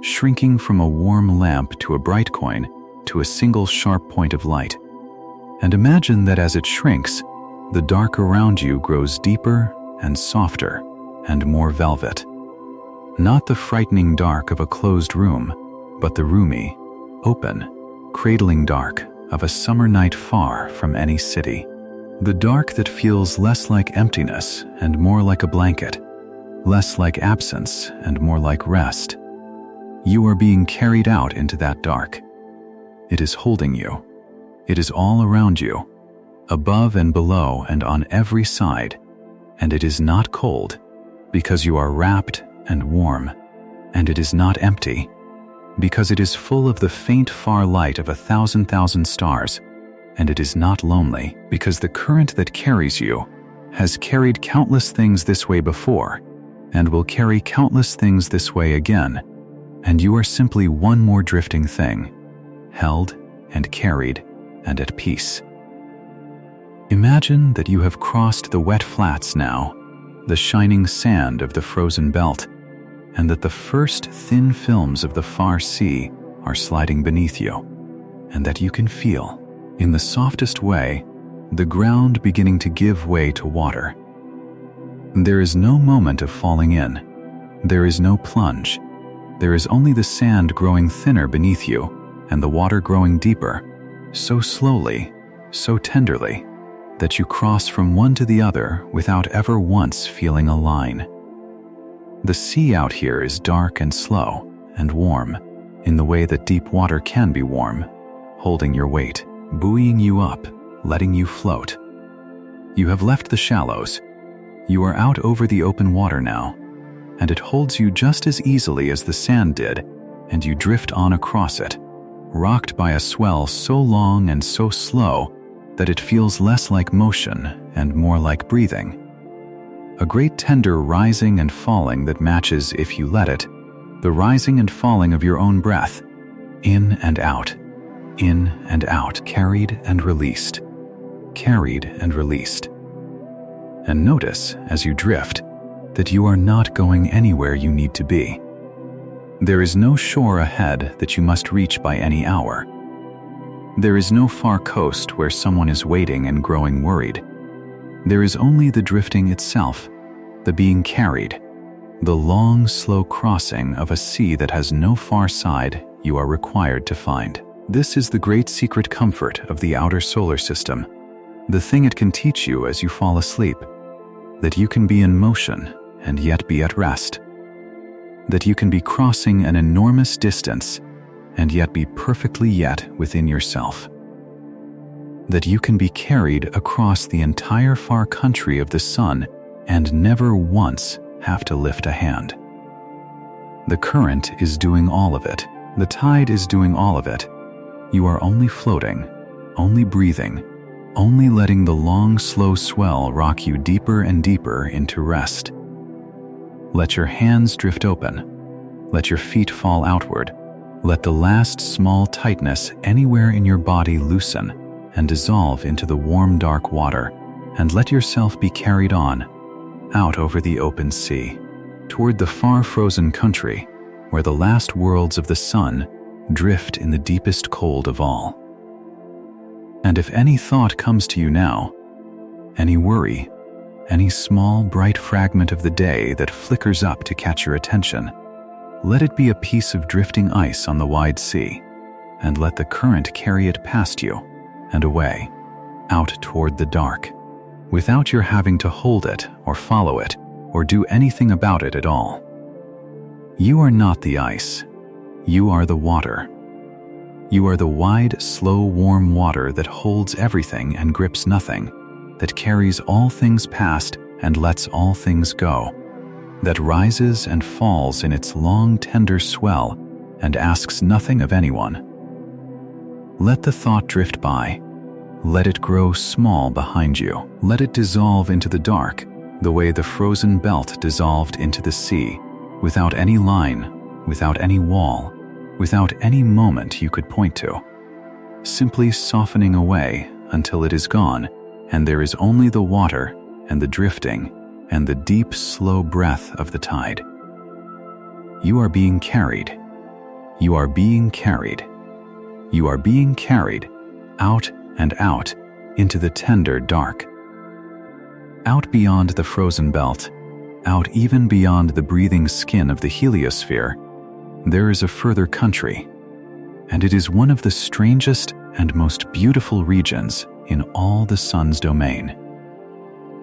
shrinking from a warm lamp to a bright coin to a single sharp point of light. And imagine that as it shrinks, the dark around you grows deeper and softer and more velvet. Not the frightening dark of a closed room, but the roomy, open, cradling dark of a summer night far from any city. The dark that feels less like emptiness and more like a blanket, less like absence and more like rest. You are being carried out into that dark, It is holding you. It is all around you, above and below and on every side, and it is not cold, because you are wrapped and warm, and it is not empty, because it is full of the faint far light of 1,000,000 stars, and it is not lonely, because the current that carries you has carried countless things this way before, and will carry countless things this way again, and you are simply one more drifting thing, held and carried and at peace. Imagine that you have crossed the wet flats now, the shining sand of the frozen belt, and that the first thin films of the far sea are sliding beneath you, and that you can feel, in the softest way, the ground beginning to give way to water. There is no moment of falling in. There is no plunge. There is only the sand growing thinner beneath you and the water growing deeper, so slowly, so tenderly, that you cross from one to the other without ever once feeling a line. The sea out here is dark and slow and warm, in the way that deep water can be warm, holding your weight, buoying you up, letting you float. You have left the shallows. You are out over the open water now, and it holds you just as easily as the sand did, and you drift on across it, rocked by a swell so long and so slow that it feels less like motion and more like breathing. A great tender rising and falling that matches, if you let it, the rising and falling of your own breath, in and out, carried and released, carried and released. And notice, as you drift, that you are not going anywhere you need to be. There is no shore ahead that you must reach by any hour. There is no far coast where someone is waiting and growing worried. There is only the drifting itself, the being carried, the long, slow crossing of a sea that has no far side you are required to find. This is the great secret comfort of the outer solar system, the thing it can teach you as you fall asleep, that you can be in motion and yet be at rest, that you can be crossing an enormous distance and yet be perfectly yet within yourself, that you can be carried across the entire far country of the sun and never once have to lift a hand. The current is doing all of it. The tide is doing all of it. You are only floating, only breathing, only letting the long, slow swell rock you deeper and deeper into rest. Let your hands drift open. Let your feet fall outward. Let the last small tightness anywhere in your body loosen and dissolve into the warm, dark water, and let yourself be carried on, out over the open sea, toward the far frozen country where the last worlds of the sun drift in the deepest cold of all. And if any thought comes to you now, any worry, any small bright fragment of the day that flickers up to catch your attention, let it be a piece of drifting ice on the wide sea, and let the current carry it past you and away, out toward the dark, without your having to hold it or follow it or do anything about it at all. You are not the ice. You are the water. You are the wide, slow, warm water that holds everything and grips nothing, that carries all things past and lets all things go, that rises and falls in its long, tender swell and asks nothing of anyone. Let the thought drift by. Let it grow small behind you. Let it dissolve into the dark, the way the frozen belt dissolved into the sea, without any line, without any wall, without any moment you could point to, simply softening away until it is gone, and there is only the water and the drifting and the deep, slow breath of the tide. You are being carried. You are being carried. You are being carried out and out into the tender dark. Out beyond the frozen belt, out even beyond the breathing skin of the heliosphere, there is a further country, and it is one of the strangest and most beautiful regions in all the sun's domain.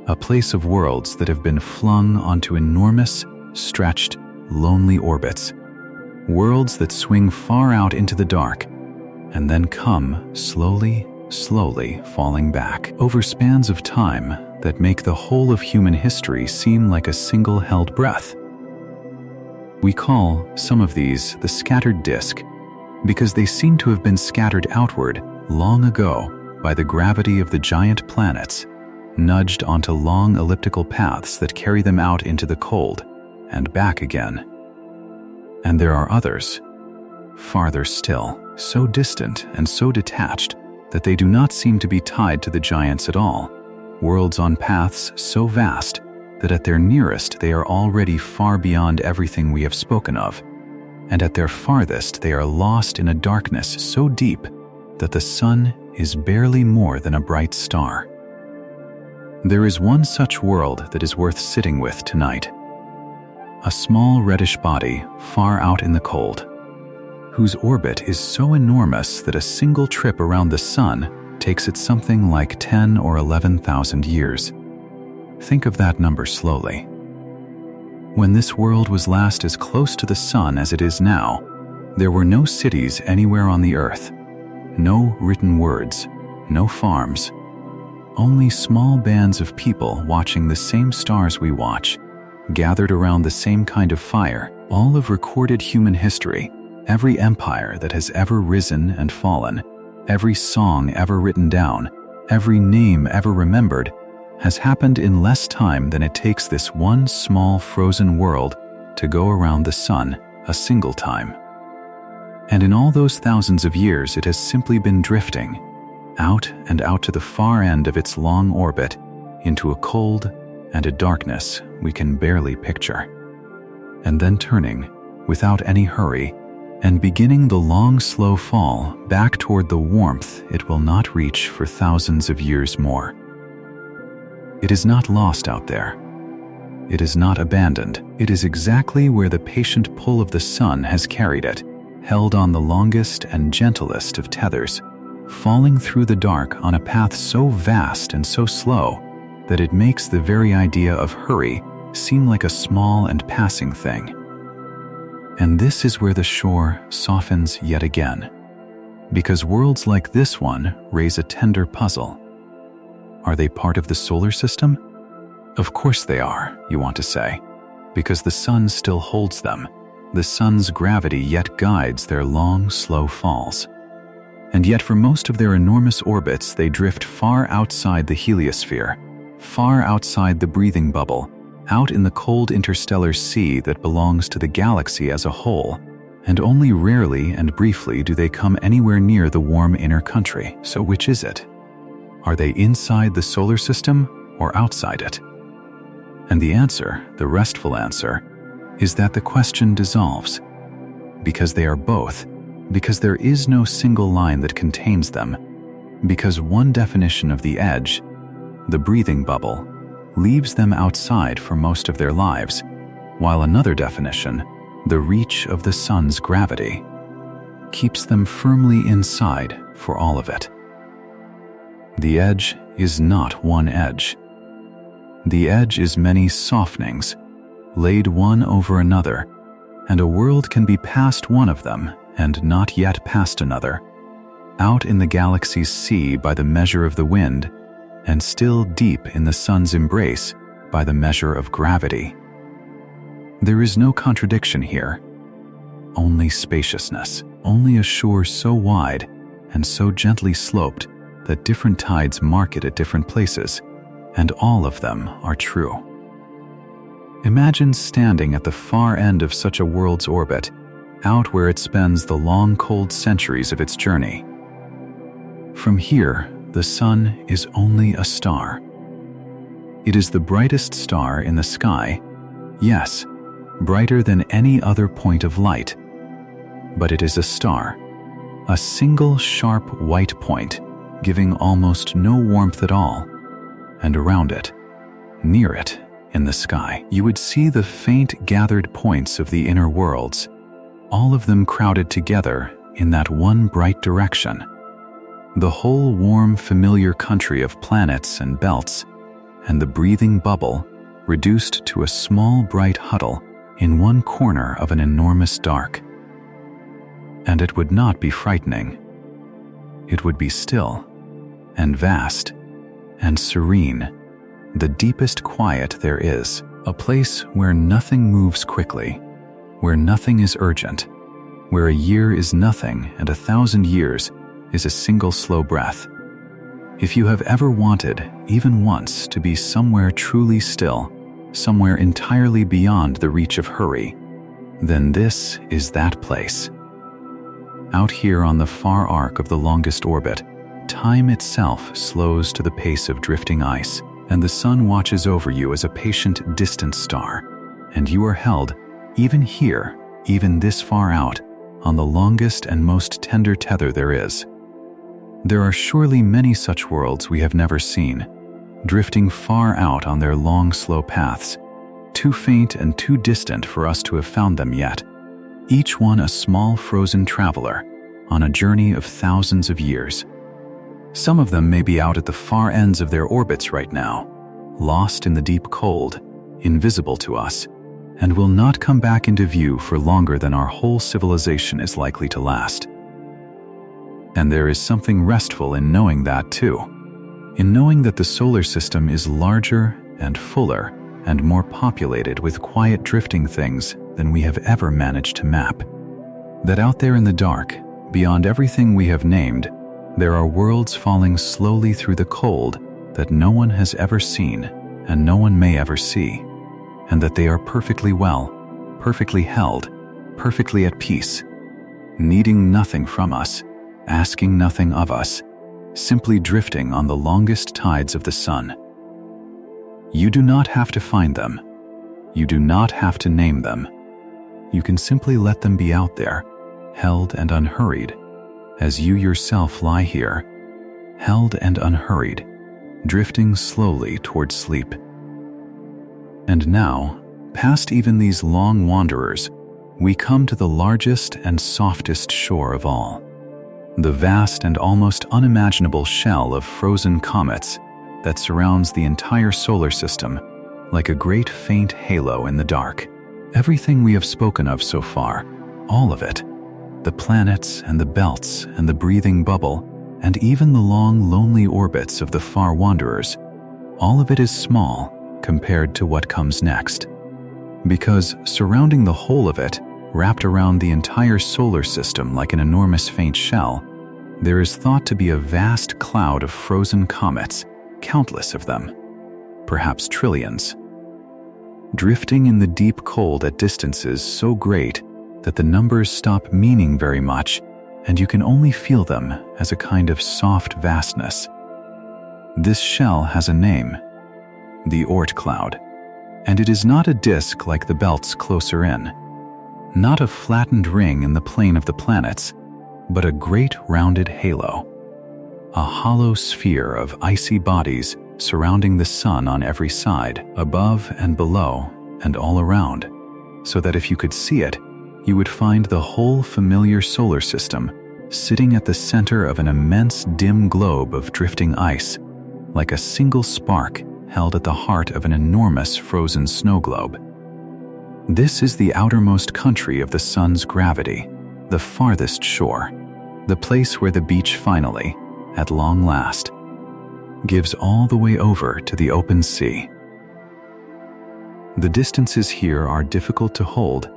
A place of worlds that have been flung onto enormous, stretched, lonely orbits, worlds that swing far out into the dark, and then come slowly, slowly falling back over spans of time that make the whole of human history seem like a single held breath. We call some of these the scattered disk because they seem to have been scattered outward long ago by the gravity of the giant planets, nudged onto long elliptical paths that carry them out into the cold and back again. And there are others, farther still, so distant and so detached that they do not seem to be tied to the giants at all, worlds on paths so vast that at their nearest they are already far beyond everything we have spoken of, and at their farthest they are lost in a darkness so deep that the sun is barely more than a bright star. There is one such world that is worth sitting with tonight. A small reddish body far out in the cold, whose orbit is so enormous that a single trip around the sun takes it something like 10 or 11,000 years. Think of that number slowly. When this world was last as close to the sun as it is now, there were no cities anywhere on the earth, no written words, no farms, only small bands of people watching the same stars we watch, gathered around the same kind of fire. All of recorded human history, every empire that has ever risen and fallen, every song ever written down, every name ever remembered, has happened in less time than it takes this one small frozen world to go around the sun a single time. And in all those thousands of years it has simply been drifting, out and out to the far end of its long orbit, into a cold and a darkness we can barely picture, and then turning, without any hurry, and beginning the long slow fall back toward the warmth it will not reach for thousands of years more. It is not lost out there. It is not abandoned. It is exactly where the patient pull of the sun has carried it, held on the longest and gentlest of tethers, falling through the dark on a path so vast and so slow that it makes the very idea of hurry seem like a small and passing thing. And this is where the shore softens yet again, because worlds like this one raise a tender puzzle. Are they part of the solar system? Of course they are, you want to say, because the sun still holds them. The sun's gravity yet guides their long, slow falls. And yet for most of their enormous orbits they drift far outside the heliosphere, far outside the breathing bubble, out in the cold interstellar sea that belongs to the galaxy as a whole, and only rarely and briefly do they come anywhere near the warm inner country. So which is it? Are they inside the solar system or outside it? And the answer, the restful answer, is that the question dissolves. Because they are both, because there is no single line that contains them, because one definition of the edge, the breathing bubble, leaves them outside for most of their lives, while another definition, the reach of the sun's gravity, keeps them firmly inside for all of it. The edge is not one edge. The edge is many softenings, laid one over another, and a world can be past one of them and not yet past another, out in the galaxy's sea by the measure of the wind, and still deep in the sun's embrace by the measure of gravity. There is no contradiction here, only spaciousness, only a shore so wide and so gently sloped that different tides mark it at different places, and all of them are true. Imagine standing at the far end of such a world's orbit, out where it spends the long cold centuries of its journey. From here, the sun is only a star. It is the brightest star in the sky, yes, brighter than any other point of light. But it is a star, a single sharp white point, giving almost no warmth at all, and around it, near it, in the sky, you would see the faint gathered points of the inner worlds, all of them crowded together in that one bright direction. The whole warm, familiar country of planets and belts, and the breathing bubble reduced to a small bright huddle in one corner of an enormous dark. And it would not be frightening, it would be still, and vast, and serene, the deepest quiet there is, a place where nothing moves quickly, where nothing is urgent, where a year is nothing and 1,000 years is a single slow breath. If you have ever wanted, even once, to be somewhere truly still, somewhere entirely beyond the reach of hurry, then this is that place. Out here on the far arc of the longest orbit, time itself slows to the pace of drifting ice, and the sun watches over you as a patient, distant star, and you are held, even here, even this far out, on the longest and most tender tether there is. There are surely many such worlds we have never seen, drifting far out on their long, slow paths, too faint and too distant for us to have found them yet, each one a small frozen traveler on a journey of thousands of years. Some of them may be out at the far ends of their orbits right now, lost in the deep cold, invisible to us, and will not come back into view for longer than our whole civilization is likely to last. And there is something restful in knowing that too, in knowing that the solar system is larger and fuller and more populated with quiet drifting things than we have ever managed to map. That out there in the dark, beyond everything we have named, there are worlds falling slowly through the cold that no one has ever seen and no one may ever see, and that they are perfectly well, perfectly held, perfectly at peace, needing nothing from us, asking nothing of us, simply drifting on the longest tides of the sun. You do not have to find them. You do not have to name them. You can simply let them be out there, held and unhurried, as you yourself lie here, held and unhurried, drifting slowly towards sleep. And now, past even these long wanderers, we come to the largest and softest shore of all, the vast and almost unimaginable shell of frozen comets that surrounds the entire solar system like a great faint halo in the dark. Everything we have spoken of so far, all of it, the planets and the belts and the breathing bubble, and even the long, lonely orbits of the far wanderers, all of it is small compared to what comes next. Because surrounding the whole of it, wrapped around the entire solar system like an enormous faint shell, there is thought to be a vast cloud of frozen comets, countless of them, perhaps trillions, drifting in the deep cold at distances so great that the numbers stop meaning very much, and you can only feel them as a kind of soft vastness. This shell has a name, the Oort cloud, and it is not a disk like the belts closer in, not a flattened ring in the plane of the planets, but a great rounded halo, a hollow sphere of icy bodies surrounding the sun on every side, above and below and all around, so that if you could see it, you would find the whole familiar solar system sitting at the center of an immense dim globe of drifting ice, like a single spark held at the heart of an enormous frozen snow globe. This is the outermost country of the sun's gravity, the farthest shore, the place where the beach finally, at long last, gives all the way over to the open sea. The distances here are difficult to hold,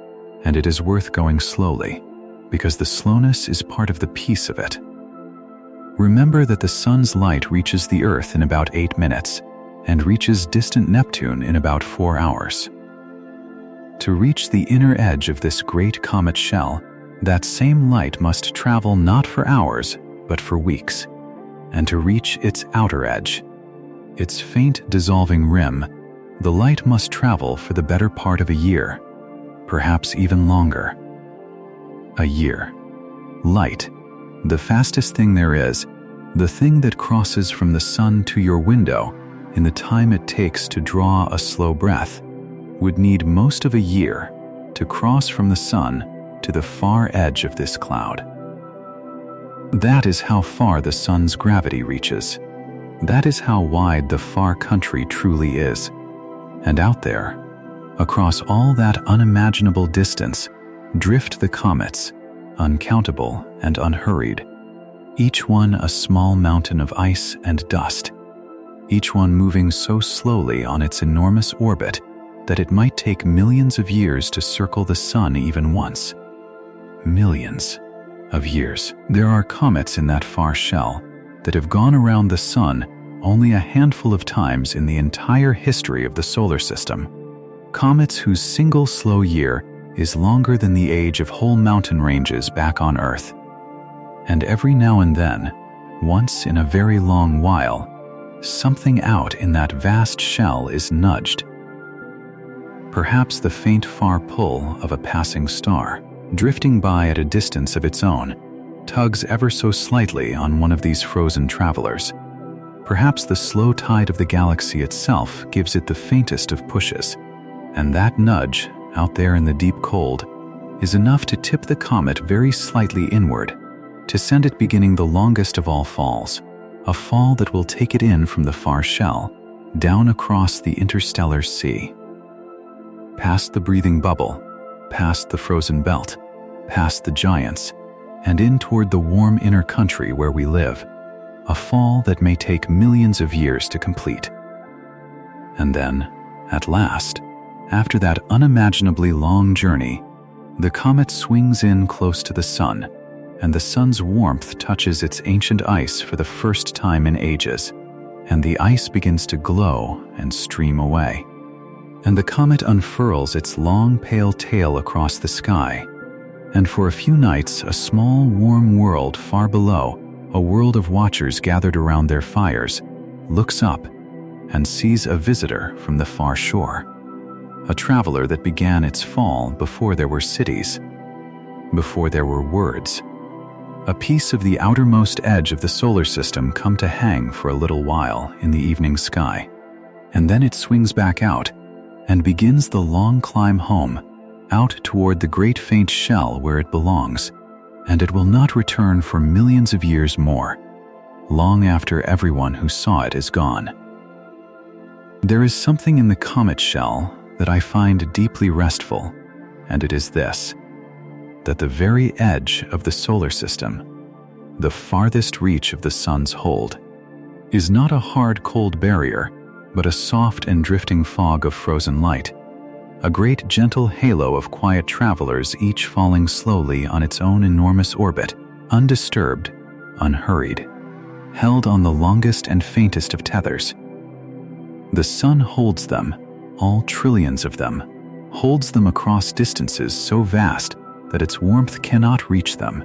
and it is worth going slowly, because the slowness is part of the peace of it. Remember that the sun's light reaches the Earth in about 8 minutes, and reaches distant Neptune in about 4 hours. To reach the inner edge of this great comet shell, that same light must travel not for hours, but for weeks. And to reach its outer edge, its faint dissolving rim, the light must travel for the better part of a year, perhaps even longer. A year. Light, the fastest thing there is, the thing that crosses from the sun to your window in the time it takes to draw a slow breath, would need most of a year to cross from the sun to the far edge of this cloud. That is how far the sun's gravity reaches. That is how wide the far country truly is. And out there, across all that unimaginable distance, drift the comets, uncountable and unhurried, each one a small mountain of ice and dust, each one moving so slowly on its enormous orbit that it might take millions of years to circle the sun even once. Millions of years. There are comets in that far shell that have gone around the sun only a handful of times in the entire history of the solar system. Comets whose single slow year is longer than the age of whole mountain ranges back on Earth. And every now and then, once in a very long while, something out in that vast shell is nudged. Perhaps the faint far pull of a passing star, drifting by at a distance of its own, tugs ever so slightly on one of these frozen travelers. Perhaps the slow tide of the galaxy itself gives it the faintest of pushes, and that nudge, out there in the deep cold, is enough to tip the comet very slightly inward, to send it beginning the longest of all falls, a fall that will take it in from the far shell, down across the interstellar sea. Past the breathing bubble, past the frozen belt, past the giants, and in toward the warm inner country where we live, a fall that may take millions of years to complete. And then, at last, after that unimaginably long journey, the comet swings in close to the sun, and the sun's warmth touches its ancient ice for the first time in ages, and the ice begins to glow and stream away. And the comet unfurls its long pale tail across the sky, and for a few nights a small warm world far below, a world of watchers gathered around their fires, looks up and sees a visitor from the far shore, a traveler that began its fall before there were cities, before there were words, a piece of the outermost edge of the solar system come to hang for a little while in the evening sky, and then it swings back out and begins the long climb home, out toward the great faint shell where it belongs, and it will not return for millions of years more, long after everyone who saw it is gone. There is something in the comet shell that I find deeply restful, and it is this: that the very edge of the solar system, the farthest reach of the sun's hold, is not a hard cold barrier, but a soft and drifting fog of frozen light, a great gentle halo of quiet travelers, each falling slowly on its own enormous orbit, undisturbed, unhurried, held on the longest and faintest of tethers. The sun holds them, all trillions of them, holds them across distances so vast that its warmth cannot reach them,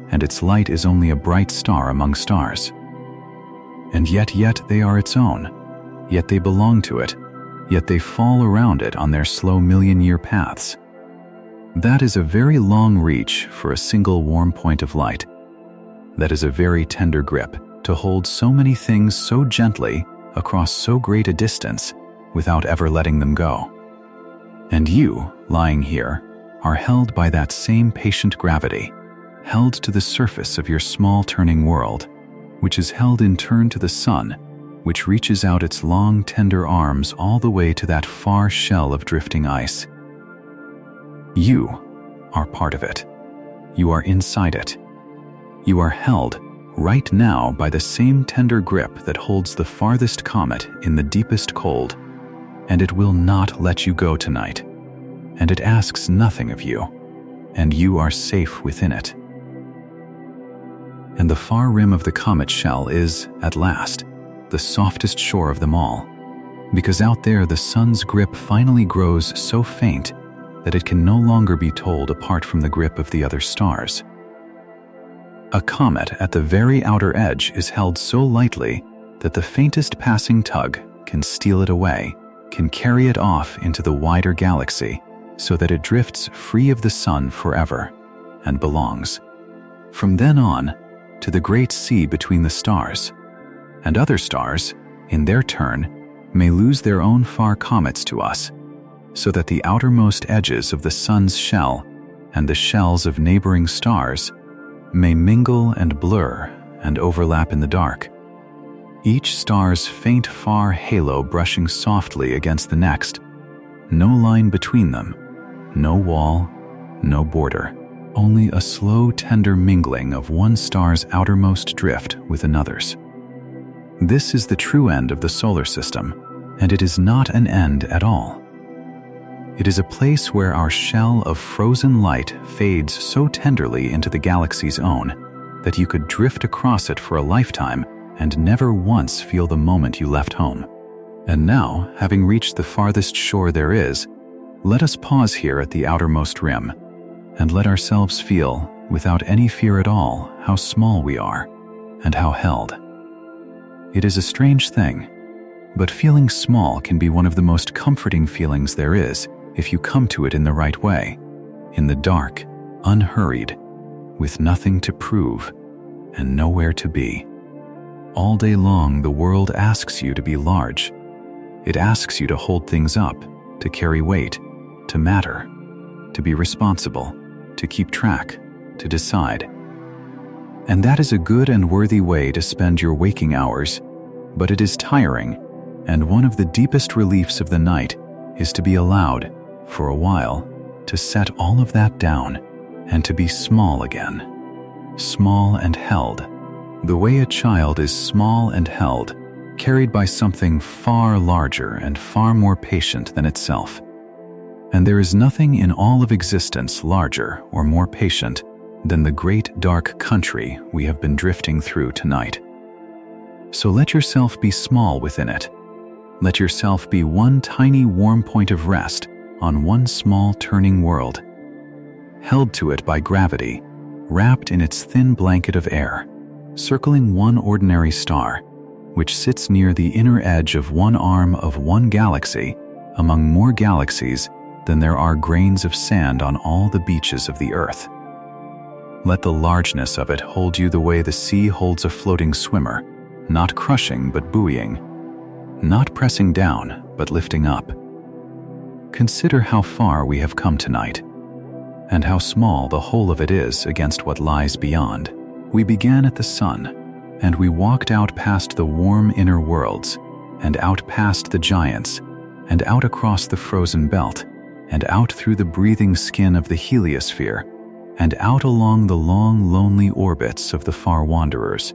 and its light is only a bright star among stars. And yet they are its own, yet they belong to it, yet they fall around it on their slow million-year paths. That is a very long reach for a single warm point of light. That is a very tender grip to hold so many things so gently across so great a distance without ever letting them go. And you, lying here, are held by that same patient gravity, held to the surface of your small turning world, which is held in turn to the sun, which reaches out its long, tender arms all the way to that far shell of drifting ice. You are part of it. You are inside it. You are held right now by the same tender grip that holds the farthest comet in the deepest cold, and it will not let you go tonight, and it asks nothing of you, and you are safe within it. And the far rim of the comet shell is, at last, the softest shore of them all, because out there the sun's grip finally grows so faint that it can no longer be told apart from the grip of the other stars. A comet at the very outer edge is held so lightly that the faintest passing tug can steal it away, can carry it off into the wider galaxy, so that it drifts free of the sun forever and belongs, from then on, to the great sea between the stars. And other stars, in their turn, may lose their own far comets to us, so that the outermost edges of the sun's shell and the shells of neighboring stars may mingle and blur and overlap in the dark, each star's faint far halo brushing softly against the next, no line between them, no wall, no border, only a slow, tender mingling of one star's outermost drift with another's. This is the true end of the solar system, and it is not an end at all. It is a place where our shell of frozen light fades so tenderly into the galaxy's own that you could drift across it for a lifetime and never once feel the moment you left home. And now, having reached the farthest shore there is, let us pause here at the outermost rim and let ourselves feel, without any fear at all, how small we are and how held. It is a strange thing, but feeling small can be one of the most comforting feelings there is if you come to it in the right way, in the dark, unhurried, with nothing to prove and nowhere to be. All day long, the world asks you to be large. It asks you to hold things up, to carry weight, to matter, to be responsible, to keep track, to decide. And that is a good and worthy way to spend your waking hours, but it is tiring, and one of the deepest reliefs of the night is to be allowed, for a while, to set all of that down and to be small again. Small and held, the way a child is small and held, carried by something far larger and far more patient than itself. And there is nothing in all of existence larger or more patient than the great dark country we have been drifting through tonight. So let yourself be small within it. Let yourself be one tiny warm point of rest on one small turning world, held to it by gravity, wrapped in its thin blanket of air, circling one ordinary star, which sits near the inner edge of one arm of one galaxy among more galaxies than there are grains of sand on all the beaches of the earth. Let the largeness of it hold you the way the sea holds a floating swimmer, not crushing but buoying, not pressing down but lifting up. Consider how far we have come tonight, and how small the whole of it is against what lies beyond. We began at the sun, and we walked out past the warm inner worlds, and out past the giants, and out across the frozen belt, and out through the breathing skin of the heliosphere, and out along the long, lonely orbits of the far wanderers,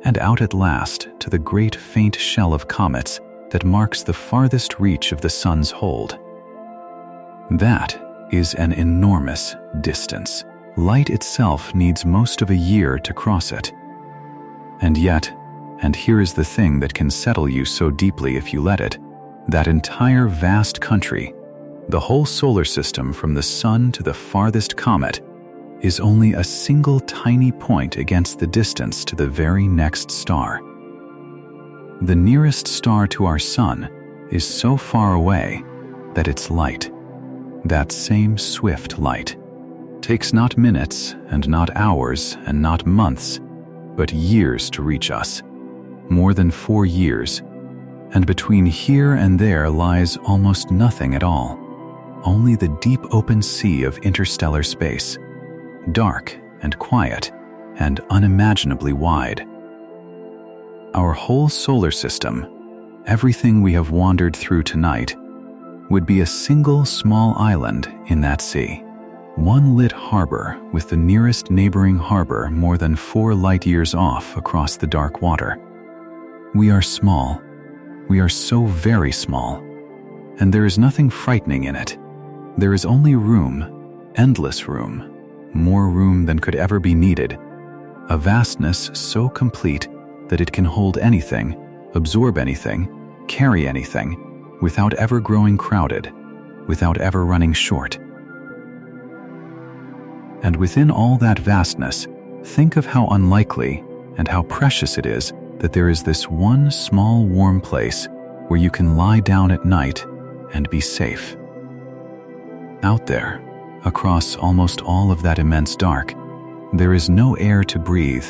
and out at last to the great faint shell of comets that marks the farthest reach of the sun's hold. That is an enormous distance. Light itself needs most of a year to cross it. And yet, and here is the thing that can settle you so deeply if you let it, that entire vast country, the whole solar system from the sun to the farthest comet, is only a single tiny point against the distance to the very next star. The nearest star to our sun is so far away that its light, that same swift light, takes not minutes and not hours and not months, but years to reach us, more than 4 years, and between here and there lies almost nothing at all, only the deep open sea of interstellar space, dark and quiet and unimaginably wide. Our whole solar system, everything we have wandered through tonight, would be a single small island in that sea. One lit harbor with the nearest neighboring harbor more than 4 light years off across the dark water. We are small. We are so very small. And there is nothing frightening in it. There is only room, endless room, more room than could ever be needed, a vastness so complete that it can hold anything, absorb anything, carry anything, without ever growing crowded, without ever running short. And within all that vastness, think of how unlikely and how precious it is that there is this one small warm place where you can lie down at night and be safe. Out there, across almost all of that immense dark, there is no air to breathe,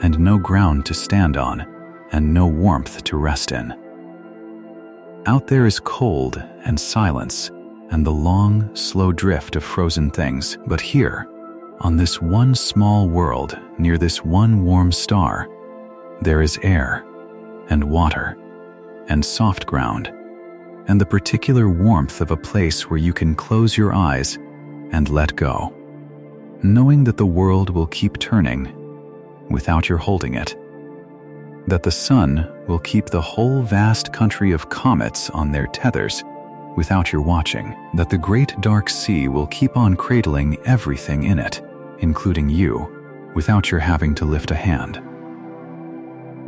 and no ground to stand on, and no warmth to rest in. Out there is cold and silence, and the long, slow drift of frozen things. But here, on this one small world, near this one warm star, there is air, and water, and soft ground, and the particular warmth of a place where you can close your eyes and let go. knowing that the world will keep turning without your holding it, that the sun will keep the whole vast country of comets on their tethers without your watching, that the great dark sea will keep on cradling everything in it, including you, without your having to lift a hand.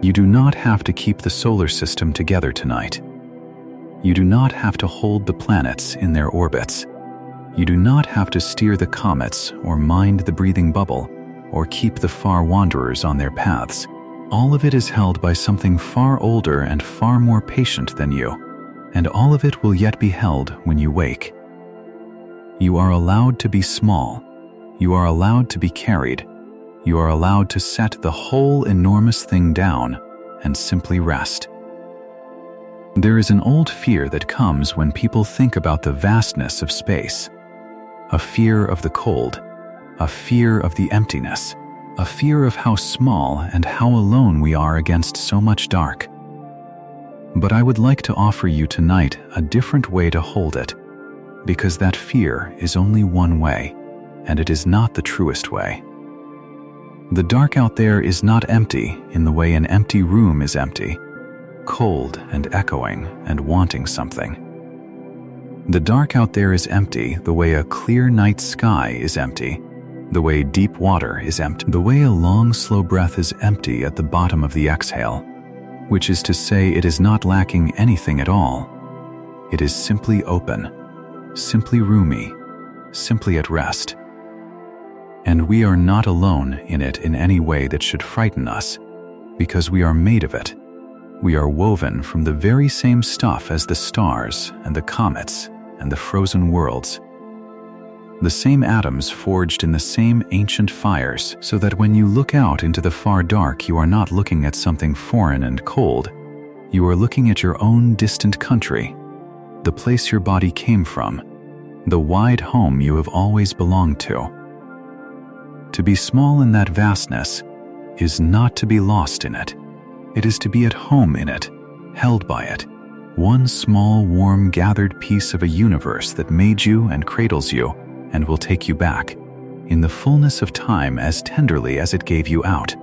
You do not have to keep the solar system together tonight. You do not have to hold the planets in their orbits. You do not have to steer the comets or mind the breathing bubble or keep the far wanderers on their paths. All of it is held by something far older and far more patient than you, and all of it will yet be held when you wake. You are allowed to be small. You are allowed to be carried. You are allowed to set the whole enormous thing down and simply rest. There is an old fear that comes when people think about the vastness of space. A fear of the cold, a fear of the emptiness, a fear of how small and how alone we are against so much dark. But I would like to offer you tonight a different way to hold it, because that fear is only one way, and it is not the truest way. The dark out there is not empty in the way an empty room is empty, cold and echoing and wanting something. The dark out there is empty the way a clear night sky is empty, the way deep water is empty, the way a long, slow breath is empty at the bottom of the exhale, which is to say it is not lacking anything at all. It is simply open, simply roomy, simply at rest. And we are not alone in it in any way that should frighten us, because we are made of it. We are woven from the very same stuff as the stars and the comets and the frozen worlds. The same atoms forged in the same ancient fires, so that when you look out into the far dark, you are not looking at something foreign and cold. You are looking at your own distant country, the place your body came from, the wide home you have always belonged to. To be small in that vastness is not to be lost in it. It is to be at home in it, held by it, one small, warm, gathered piece of a universe that made you and cradles you and will take you back, in the fullness of time as tenderly as it gave you out.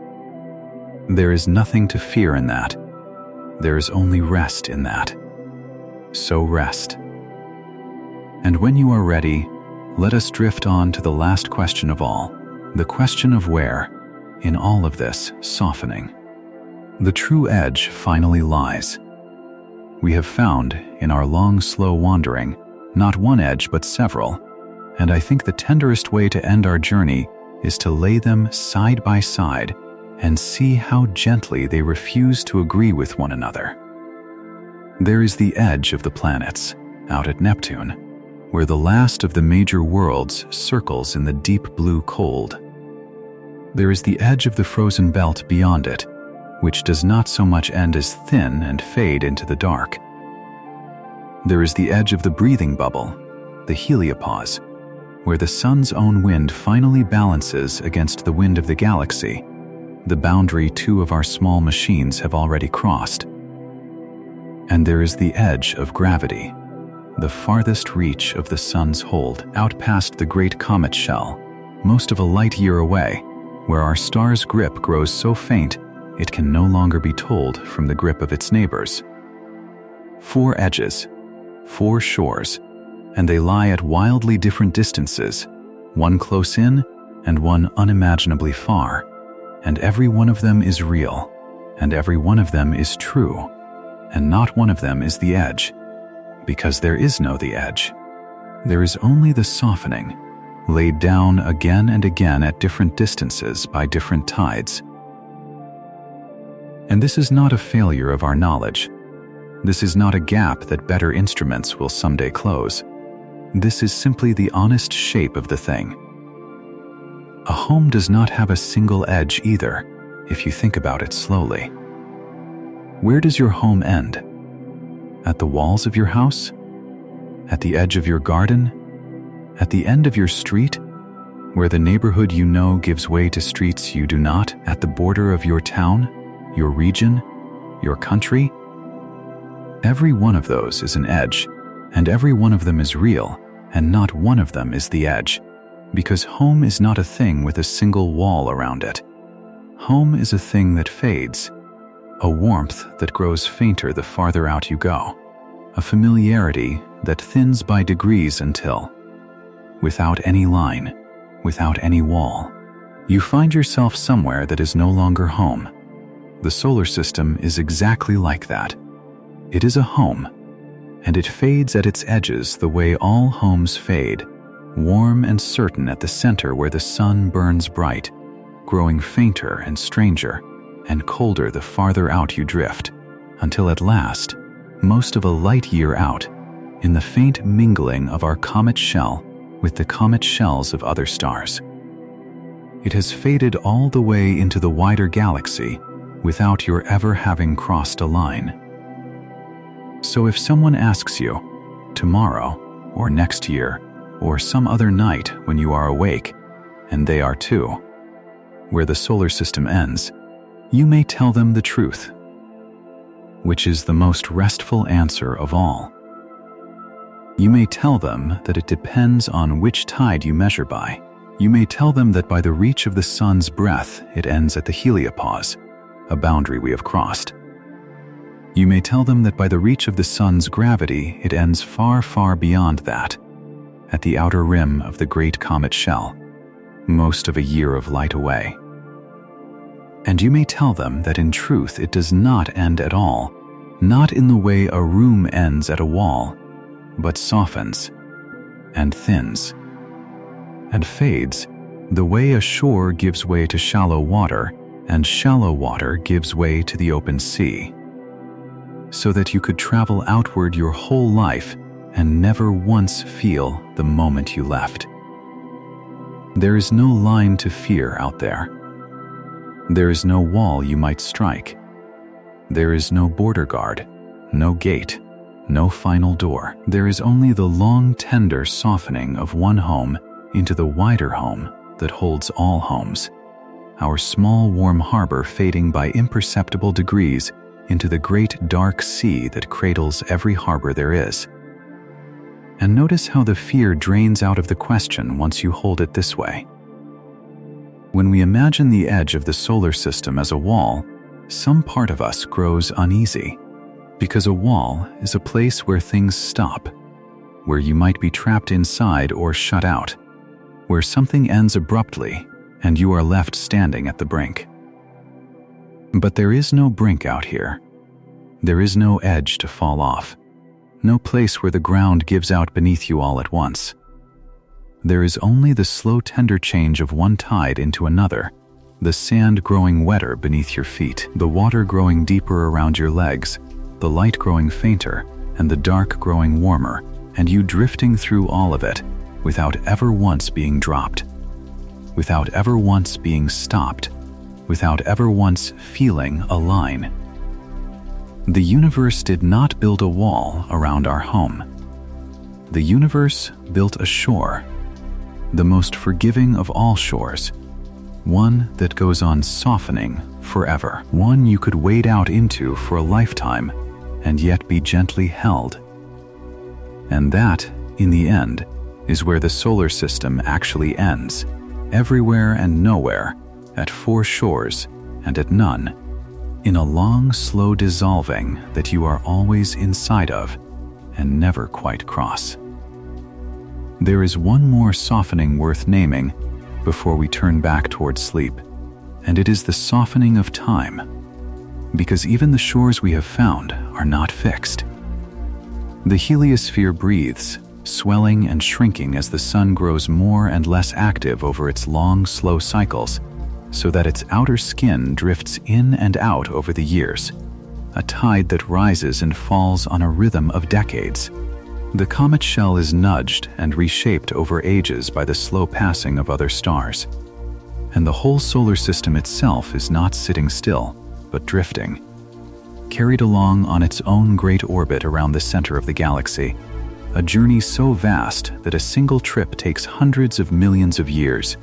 There is nothing to fear in that. There is only rest in that. So rest. And when you are ready, let us drift on to the last question of all, the question of where, in all of this softening, the true edge finally lies. We have found, in our long, slow wandering, not one edge but several, and I think the tenderest way to end our journey is to lay them side by side and see how gently they refuse to agree with one another. There is the edge of the planets, out at Neptune, where the last of the major worlds circles in the deep blue cold. There is the edge of the frozen belt beyond it, which does not so much end as thin and fade into the dark. There is the edge of the breathing bubble, the Heliopause, where the sun's own wind finally balances against the wind of the galaxy, the boundary two of our small machines have already crossed. And there is the edge of gravity, the farthest reach of the sun's hold, out past the great comet shell, most of a light year away, where our star's grip grows so faint it can no longer be told from the grip of its neighbors. 4 edges, 4 shores, and they lie at wildly different distances, one close in and one unimaginably far, and every one of them is real, and every one of them is true, and not one of them is the edge, because there is no the edge. There is only the softening, laid down again and again at different distances by different tides. And this is not a failure of our knowledge. This is not a gap that better instruments will someday close. This is simply the honest shape of the thing. A home does not have a single edge either, if you think about it slowly. Where does your home end? At the walls of your house? At the edge of your garden? At the end of your street? Where the neighborhood you know gives way to streets you do not? At the border of your town? Your region? Your country? Every one of those is an edge, and every one of them is real, and not one of them is the edge. Because home is not a thing with a single wall around it. Home is a thing that fades, a warmth that grows fainter the farther out you go, a familiarity that thins by degrees until, without any line, without any wall, you find yourself somewhere that is no longer home. The solar system is exactly like that. It is a home, and it fades at its edges the way all homes fade, warm and certain at the center where the sun burns bright, growing fainter and stranger, and colder the farther out you drift, until at last, most of a light year out, in the faint mingling of our comet shell with the comet shells of other stars. It has faded all the way into the wider galaxy without your ever having crossed a line. So if someone asks you, tomorrow, or next year, or some other night when you are awake, and they are too, where the solar system ends, you may tell them the truth, which is the most restful answer of all. You may tell them that it depends on which tide you measure by. You may tell them that by the reach of the sun's breath it ends at the Heliopause, a boundary we have crossed. You may tell them that by the reach of the sun's gravity it ends far, far beyond that, at the outer rim of the great comet shell, most of a year of light away. And you may tell them that in truth it does not end at all, not in the way a room ends at a wall, but softens, and thins, and fades, the way a shore gives way to shallow water, and shallow water gives way to the open sea, so that you could travel outward your whole life and never once feel the moment you left. There is no line to fear out there. There is no wall you might strike. There is no border guard, no gate, no final door. There is only the long, tender softening of one home into the wider home that holds all homes, our small, warm harbor fading by imperceptible degrees into the great, dark sea that cradles every harbor there is. And notice how the fear drains out of the question once you hold it this way. When we imagine the edge of the solar system as a wall, some part of us grows uneasy, because a wall is a place where things stop, where you might be trapped inside or shut out, where something ends abruptly and you are left standing at the brink. But there is no brink out here. There is no edge to fall off, no place where the ground gives out beneath you all at once. There is only the slow, tender change of one tide into another, the sand growing wetter beneath your feet, the water growing deeper around your legs, the light growing fainter, and the dark growing warmer, and you drifting through all of it without ever once being dropped, without ever once being stopped, without ever once feeling a line. The universe did not build a wall around our home. The universe built a shore, the most forgiving of all shores, one that goes on softening forever, one you could wade out into for a lifetime and yet be gently held. And that, in the end, is where the solar system actually ends, everywhere and nowhere, at four shores and at none, in a long, slow dissolving that you are always inside of and never quite cross. There is one more softening worth naming before we turn back towards sleep, and it is the softening of time, because even the shores we have found are not fixed. The heliosphere breathes, swelling and shrinking as the sun grows more and less active over its long, slow cycles, so that its outer skin drifts in and out over the years, a tide that rises and falls on a rhythm of decades. The comet shell is nudged and reshaped over ages by the slow passing of other stars, and the whole solar system itself is not sitting still, but drifting, carried along on its own great orbit around the center of the galaxy, a journey so vast that a single trip takes hundreds of millions of years,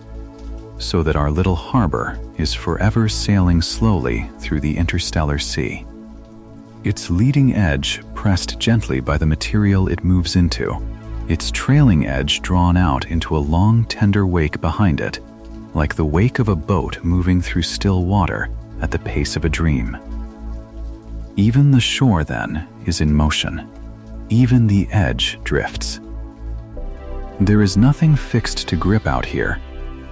so that our little harbor is forever sailing slowly through the interstellar sea, its leading edge pressed gently by the material it moves into, its trailing edge drawn out into a long, tender wake behind it, like the wake of a boat moving through still water at the pace of a dream. Even the shore, then, is in motion. Even the edge drifts. There is nothing fixed to grip out here,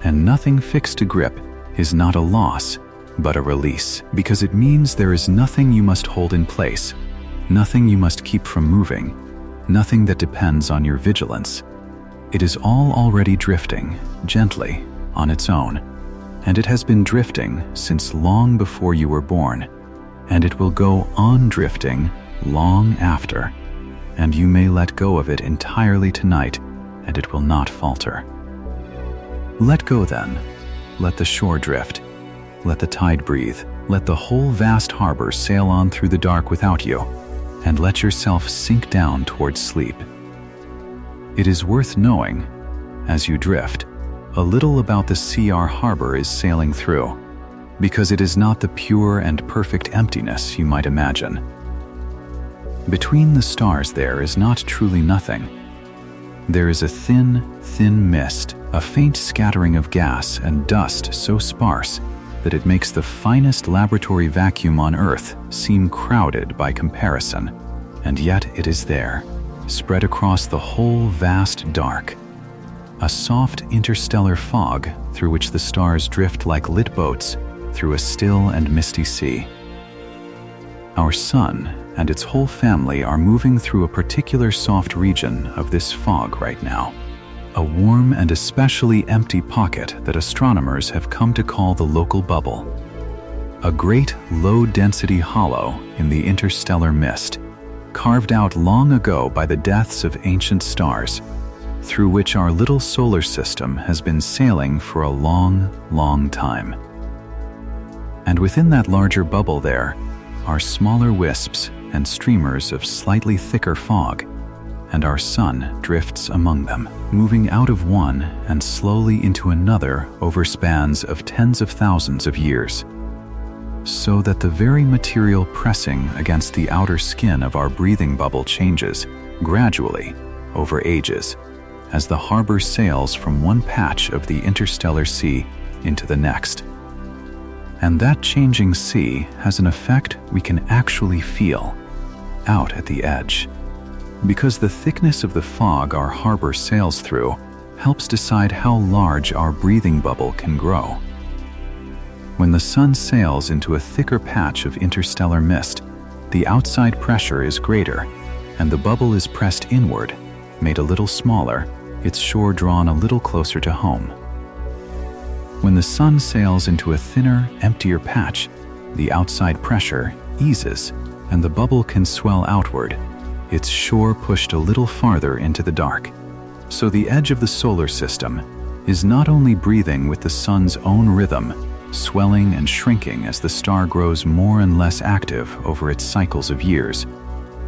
and nothing fixed to grip is not a loss, but a release, because it means there is nothing you must hold in place, nothing you must keep from moving, nothing that depends on your vigilance. It is all already drifting, gently, on its own, and it has been drifting since long before you were born, and it will go on drifting long after, and you may let go of it entirely tonight, and it will not falter. Let go then. Let the shore drift. Let the tide breathe. Let the whole vast harbor sail on through the dark without you, and let yourself sink down towards sleep. It is worth knowing, as you drift, a little about the sea our harbor is sailing through, because it is not the pure and perfect emptiness you might imagine. Between the stars there is not truly nothing. There is a thin, thin mist, a faint scattering of gas and dust so sparse that it makes the finest laboratory vacuum on Earth seem crowded by comparison, and yet it is there, spread across the whole vast dark. A soft interstellar fog through which the stars drift like lit boats through a still and misty sea. Our sun and its whole family are moving through a particular soft region of this fog right now, a warm and especially empty pocket that astronomers have come to call the local bubble, a great low-density hollow in the interstellar mist, carved out long ago by the deaths of ancient stars, through which our little solar system has been sailing for a long, long time. And within that larger bubble there are smaller wisps and streamers of slightly thicker fog, and our sun drifts among them, moving out of one and slowly into another over spans of tens of thousands of years, so that the very material pressing against the outer skin of our breathing bubble changes gradually over ages as the harbor sails from one patch of the interstellar sea into the next. And that changing sea has an effect we can actually feel out at the edge, because the thickness of the fog our harbor sails through helps decide how large our breathing bubble can grow. When the sun sails into a thicker patch of interstellar mist, the outside pressure is greater, and the bubble is pressed inward, made a little smaller, its shore drawn a little closer to home. When the sun sails into a thinner, emptier patch, the outside pressure eases, and the bubble can swell outward, its shore pushed a little farther into the dark. So the edge of the solar system is not only breathing with the sun's own rhythm, swelling and shrinking as the star grows more and less active over its cycles of years,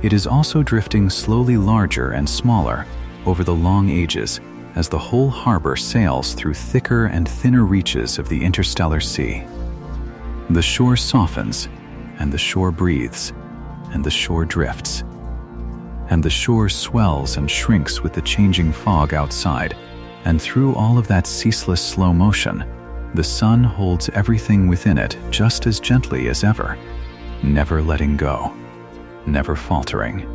it is also drifting slowly larger and smaller over the long ages as the whole harbor sails through thicker and thinner reaches of the interstellar sea. The shore softens, and the shore breathes, and the shore drifts. And the shore swells and shrinks with the changing fog outside, and through all of that ceaseless slow motion, the sun holds everything within it just as gently as ever, never letting go, never faltering,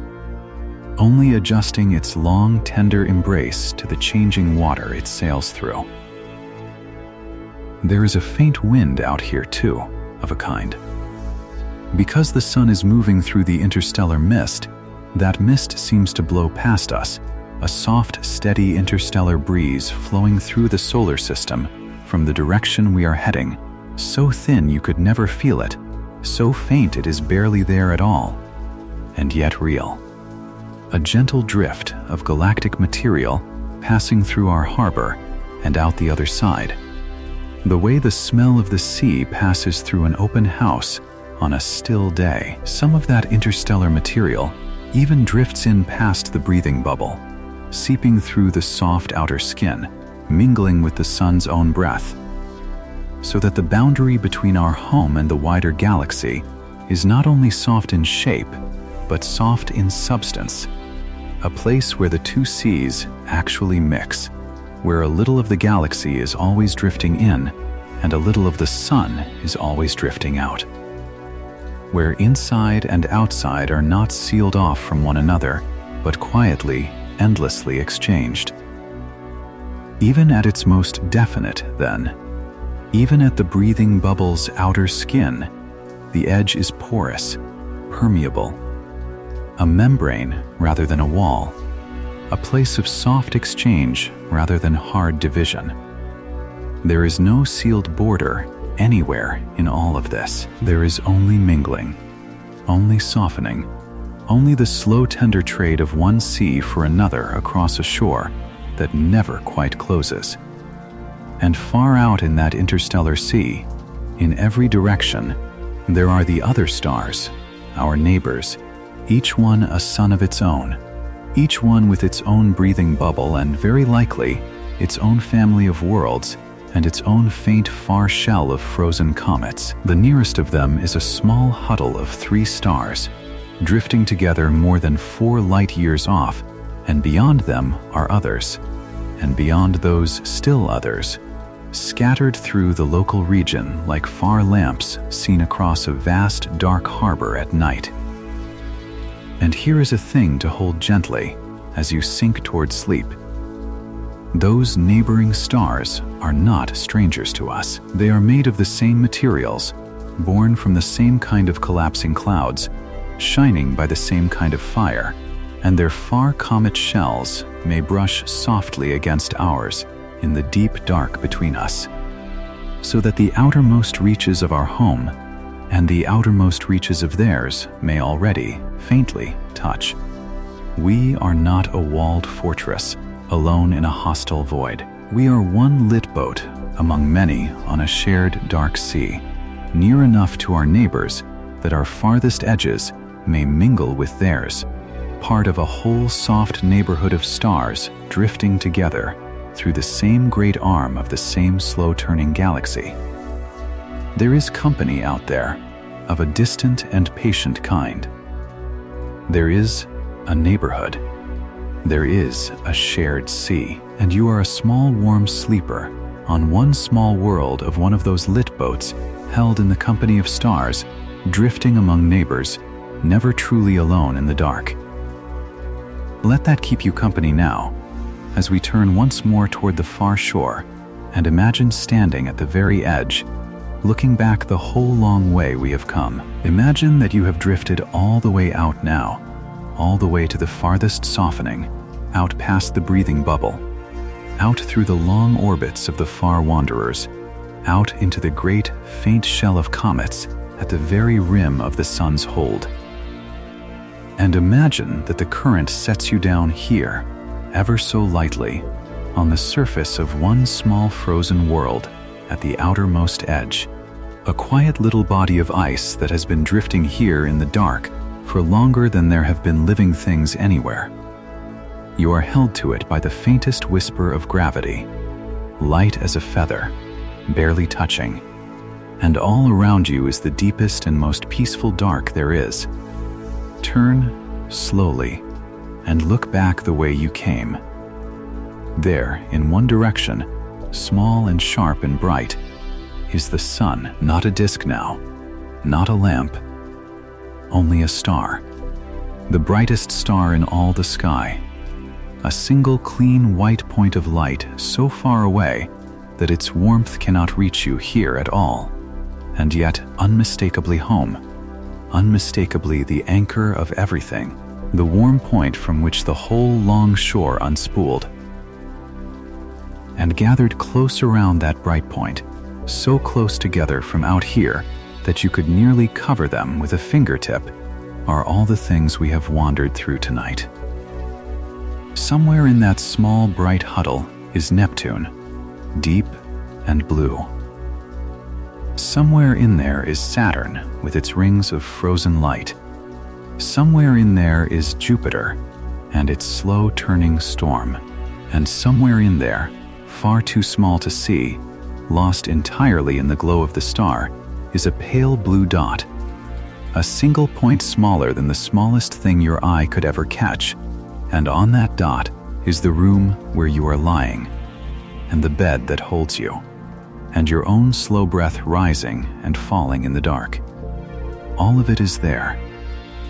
only adjusting its long, tender embrace to the changing water it sails through. There is a faint wind out here too, of a kind. Because the sun is moving through the interstellar mist, that mist seems to blow past us, a soft, steady interstellar breeze flowing through the solar system from the direction we are heading, so thin you could never feel it, so faint it is barely there at all, and yet real. A gentle drift of galactic material passing through our harbor and out the other side. The way the smell of the sea passes through an open house on a still day, some of that interstellar material even drifts in past the breathing bubble, seeping through the soft outer skin, mingling with the sun's own breath, so that the boundary between our home and the wider galaxy is not only soft in shape, but soft in substance, a place where the two seas actually mix, where a little of the galaxy is always drifting in and a little of the sun is always drifting out, where inside and outside are not sealed off from one another, but quietly, endlessly exchanged. Even at its most definite, then, even at the breathing bubble's outer skin, the edge is porous, permeable, a membrane rather than a wall, a place of soft exchange rather than hard division. There is no sealed border anywhere in all of this. There is only mingling, only softening, only the slow tender trade of one sea for another across a shore that never quite closes. And far out in that interstellar sea, in every direction, there are the other stars, our neighbors, each one a sun of its own, each one with its own breathing bubble and very likely its own family of worlds and its own faint far shell of frozen comets. The nearest of them is a small huddle of 3 stars, drifting together more than 4 light years off, and beyond them are others, and beyond those still others, scattered through the local region like far lamps seen across a vast dark harbor at night. And here is a thing to hold gently as you sink toward sleep. Those neighboring stars are not strangers to us. They are made of the same materials, born from the same kind of collapsing clouds, shining by the same kind of fire, and their far comet shells may brush softly against ours in the deep dark between us, so that the outermost reaches of our home and the outermost reaches of theirs may already, faintly, touch. We are not a walled fortress, alone in a hostile void. We are one lit boat among many on a shared dark sea, near enough to our neighbors that our farthest edges may mingle with theirs, part of a whole soft neighborhood of stars drifting together through the same great arm of the same slow-turning galaxy. There is company out there, of a distant and patient kind. There is a neighborhood. There is a shared sea, and you are a small warm sleeper on one small world of one of those lit boats held in the company of stars, drifting among neighbors, never truly alone in the dark. Let that keep you company now, as we turn once more toward the far shore and imagine standing at the very edge, looking back the whole long way we have come. Imagine that you have drifted all the way out now, all the way to the farthest softening, out past the breathing bubble, out through the long orbits of the far wanderers, out into the great, faint shell of comets at the very rim of the sun's hold. And imagine that the current sets you down here, ever so lightly, on the surface of one small frozen world at the outermost edge, a quiet little body of ice that has been drifting here in the dark for longer than there have been living things anywhere. You are held to it by the faintest whisper of gravity, light as a feather, barely touching, and all around you is the deepest and most peaceful dark there is. Turn slowly and look back the way you came. There, in one direction, small and sharp and bright, is the sun, not a disk now, not a lamp, only a star, the brightest star in all the sky, a single clean white point of light so far away that its warmth cannot reach you here at all, and yet unmistakably home, unmistakably the anchor of everything, the warm point from which the whole long shore unspooled. And gathered close around that bright point, so close together from out here that you could nearly cover them with a fingertip, are all the things we have wandered through tonight. Somewhere in that small bright huddle is Neptune, deep and blue. Somewhere in there is Saturn with its rings of frozen light. Somewhere in there is Jupiter and its slow-turning storm. And somewhere in there, far too small to see, lost entirely in the glow of the star, is a pale blue dot, a single point smaller than the smallest thing your eye could ever catch, And on that dot is the room where you are lying, and the bed that holds you, and your own slow breath rising and falling in the dark. All of it is there,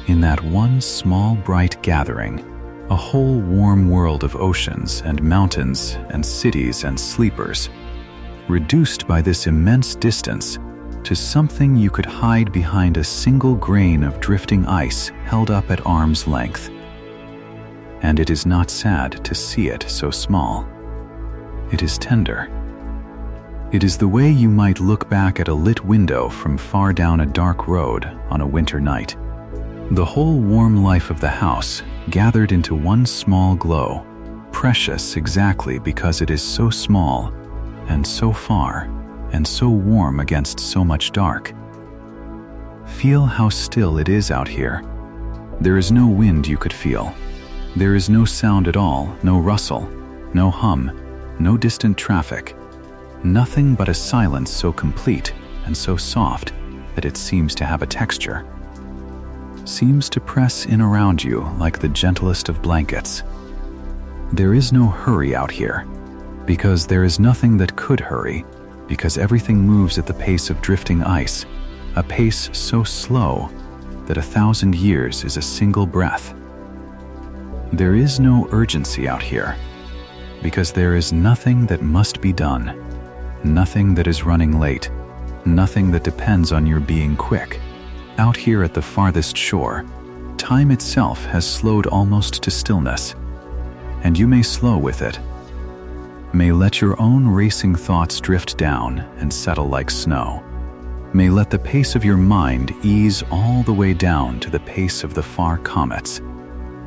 in that one small bright gathering, a whole warm world of oceans and mountains and cities and sleepers, reduced by this immense distance to something you could hide behind a single grain of drifting ice held up at arm's length. And it is not sad to see it so small. It is tender. It is the way you might look back at a lit window from far down a dark road on a winter night. The whole warm life of the house gathered into one small glow, precious exactly because it is so small and so far and so warm against so much dark. Feel how still it is out here. There is no wind you could feel. There is no sound at all, no rustle, no hum, no distant traffic. Nothing but a silence so complete and so soft that it seems to have a texture. Seems to press in around you like the gentlest of blankets. There is no hurry out here, because there is nothing that could hurry, because everything moves at the pace of drifting ice, a pace so slow that 1,000 years is a single breath. There is no urgency out here, because there is nothing that must be done, nothing that is running late, nothing that depends on your being quick. Out here at the farthest shore, time itself has slowed almost to stillness, and you may slow with it. May let your own racing thoughts drift down and settle like snow. May let the pace of your mind ease all the way down to the pace of the far comets,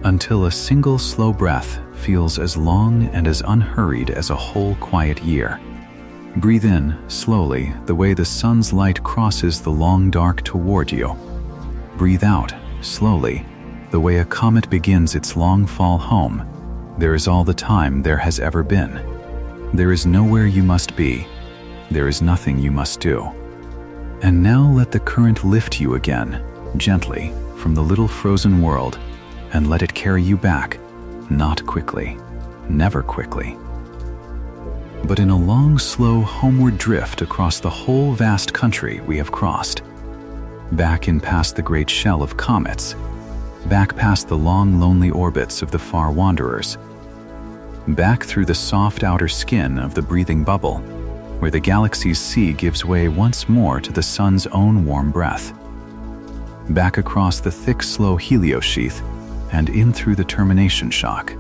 until a single slow breath feels as long and as unhurried as a whole quiet year. Breathe in, slowly, the way the sun's light crosses the long dark toward you. Breathe out, slowly, the way a comet begins its long fall home. There is all the time there has ever been. There is nowhere you must be. There is nothing you must do. And now let the current lift you again, gently, from the little frozen world, and let it carry you back, not quickly, never quickly, but in a long, slow homeward drift across the whole vast country we have crossed, back in past the great shell of comets, back past the long, lonely orbits of the far wanderers, back through the soft outer skin of the breathing bubble, where the galaxy's sea gives way once more to the sun's own warm breath, back across the thick, slow heliosheath and in through the termination shock,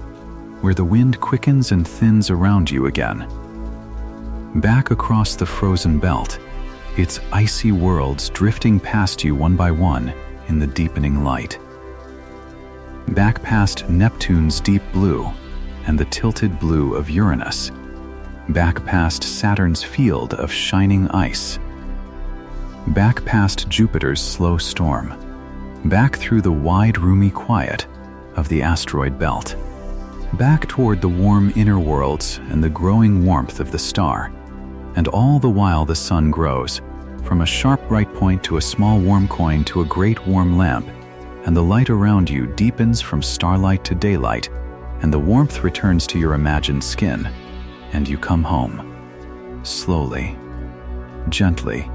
where the wind quickens and thins around you again, back across the frozen belt, its icy worlds drifting past you one by one in the deepening light, back past Neptune's deep blue and the tilted blue of Uranus, back past Saturn's field of shining ice, back past Jupiter's slow storm, back through the wide, roomy quiet of the asteroid belt, back toward the warm inner worlds and the growing warmth of the star. And all the while the sun grows, from a sharp bright point to a small warm coin to a great warm lamp, and the light around you deepens from starlight to daylight, and the warmth returns to your imagined skin, and you come home, slowly, gently,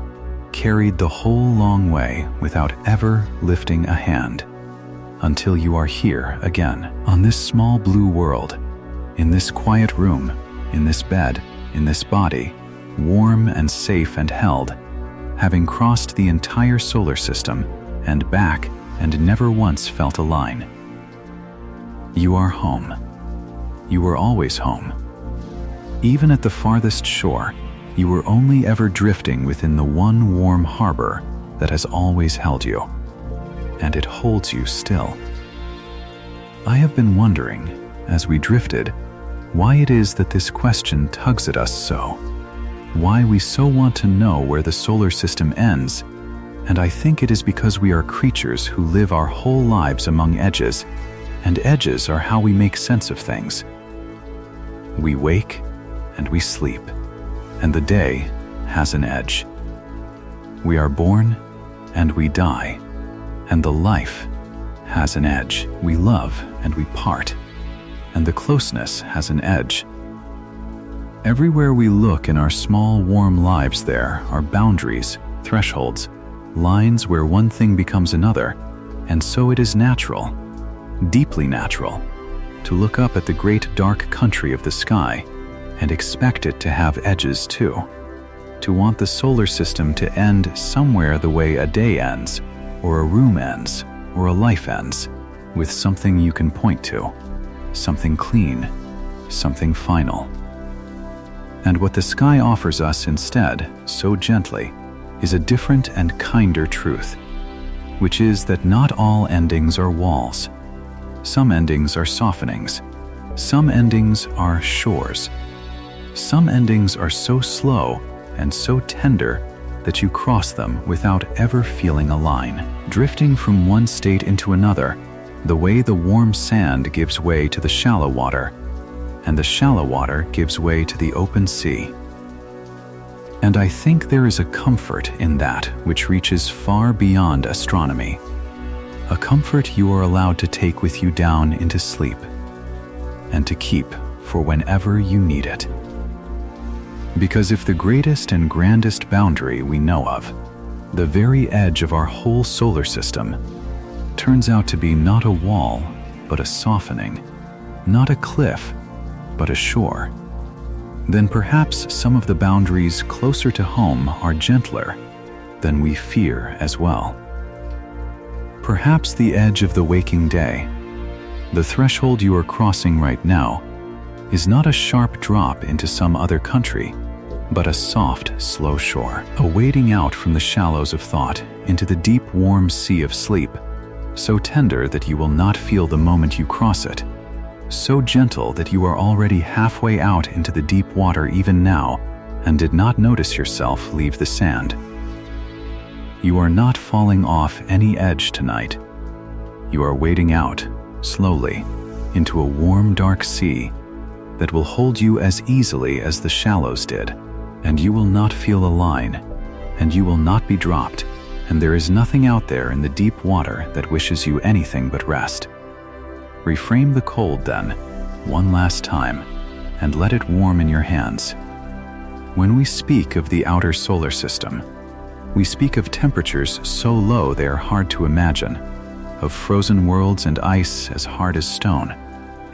carried the whole long way without ever lifting a hand, until you are here again, on this small blue world, in this quiet room, in this bed, in this body, warm and safe and held, having crossed the entire solar system and back and never once felt a line. You are home. You were always home. Even at the farthest shore, you were only ever drifting within the one warm harbor that has always held you, and it holds you still. I have been wondering, as we drifted, why it is that this question tugs at us so. Why we so want to know where the solar system ends, and I think it is because we are creatures who live our whole lives among edges, and edges are how we make sense of things. We wake and we sleep, and the day has an edge. We are born and we die, and the life has an edge. We love and we part, and the closeness has an edge. Everywhere we look in our small, warm lives there are boundaries, thresholds, lines where one thing becomes another, and so it is natural, deeply natural, to look up at the great dark country of the sky and expect it to have edges too, to want the solar system to end somewhere the way a day ends, or a room ends, or a life ends, with something you can point to, something clean, something final. And what the sky offers us instead, so gently, is a different and kinder truth, which is that not all endings are walls. Some endings are softenings. Some endings are shores. Some endings are so slow and so tender that you cross them without ever feeling a line, drifting from one state into another, the way the warm sand gives way to the shallow water, and the shallow water gives way to the open sea. And I think there is a comfort in that which reaches far beyond astronomy, a comfort you are allowed to take with you down into sleep, and to keep for whenever you need it. Because if the greatest and grandest boundary we know of, the very edge of our whole solar system, turns out to be not a wall, but a softening, not a cliff, but a shore, then perhaps some of the boundaries closer to home are gentler than we fear as well. Perhaps the edge of the waking day, the threshold you are crossing right now, is not a sharp drop into some other country, but a soft, slow shore, a wading out from the shallows of thought into the deep, warm sea of sleep, so tender that you will not feel the moment you cross it, so gentle that you are already halfway out into the deep water even now and did not notice yourself leave the sand. You are not falling off any edge tonight. You are wading out, slowly, into a warm, dark sea that will hold you as easily as the shallows did, and you will not feel a line, and you will not be dropped, and there is nothing out there in the deep water that wishes you anything but rest. Reframe the cold then, one last time, and let it warm in your hands. When we speak of the outer solar system, we speak of temperatures so low they are hard to imagine, of frozen worlds and ice as hard as stone,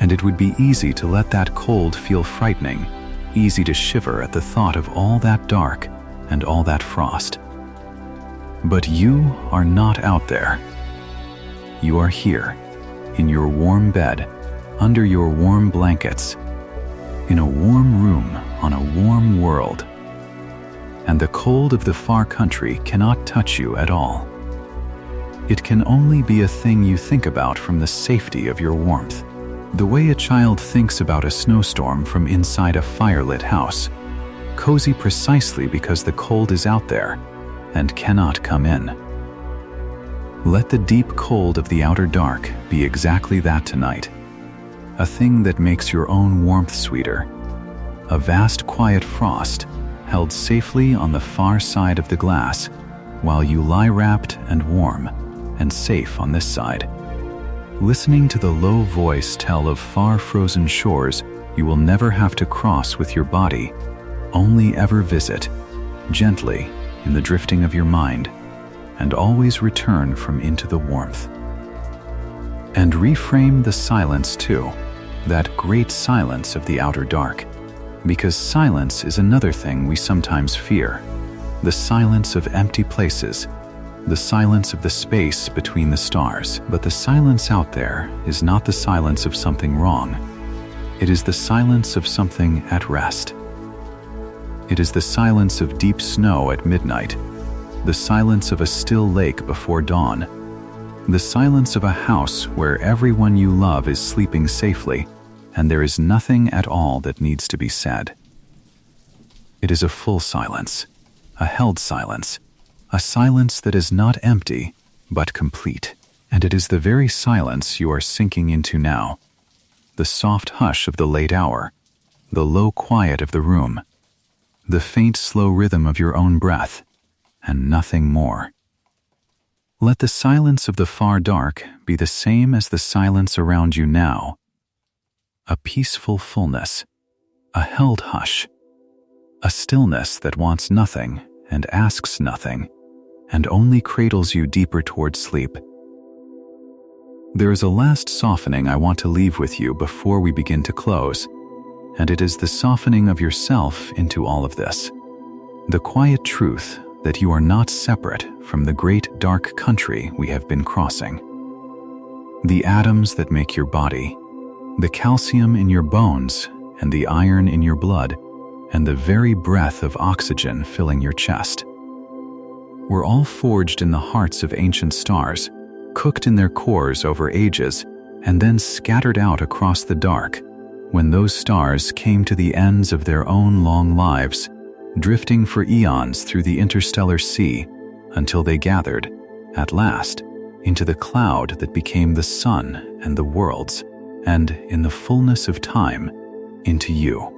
and it would be easy to let that cold feel frightening, easy to shiver at the thought of all that dark and all that frost. But you are not out there. You are here, in your warm bed, under your warm blankets, in a warm room on a warm world. And the cold of the far country cannot touch you at all. It can only be a thing you think about from the safety of your warmth, the way a child thinks about a snowstorm from inside a firelit house, cozy precisely because the cold is out there and cannot come in. Let the deep cold of the outer dark be exactly that tonight, a thing that makes your own warmth sweeter, a vast quiet frost held safely on the far side of the glass while you lie wrapped and warm and safe on this side, listening to the low voice tell of far frozen shores you will never have to cross with your body, only ever visit, gently in the drifting of your mind, and always return from into the warmth. And reframe the silence too, that great silence of the outer dark, because silence is another thing we sometimes fear, the silence of empty places, the silence of the space between the stars. But the silence out there is not the silence of something wrong. It is the silence of something at rest. It is the silence of deep snow at midnight, the silence of a still lake before dawn, the silence of a house where everyone you love is sleeping safely, and there is nothing at all that needs to be said. It is a full silence, a held silence, a silence that is not empty, but complete. And it is the very silence you are sinking into now, the soft hush of the late hour, the low quiet of the room, the faint slow rhythm of your own breath, and nothing more. Let the silence of the far dark be the same as the silence around you now, a peaceful fullness, a held hush, a stillness that wants nothing and asks nothing, and only cradles you deeper toward sleep. There is a last softening I want to leave with you before we begin to close, and it is the softening of yourself into all of this. The quiet truth that you are not separate from the great dark country we have been crossing. The atoms that make your body, the calcium in your bones and the iron in your blood, and the very breath of oxygen filling your chest. Were all forged in the hearts of ancient stars, cooked in their cores over ages, and then scattered out across the dark when those stars came to the ends of their own long lives, drifting for eons through the interstellar sea until they gathered, at last, into the cloud that became the sun and the worlds, and, in the fullness of time, into you.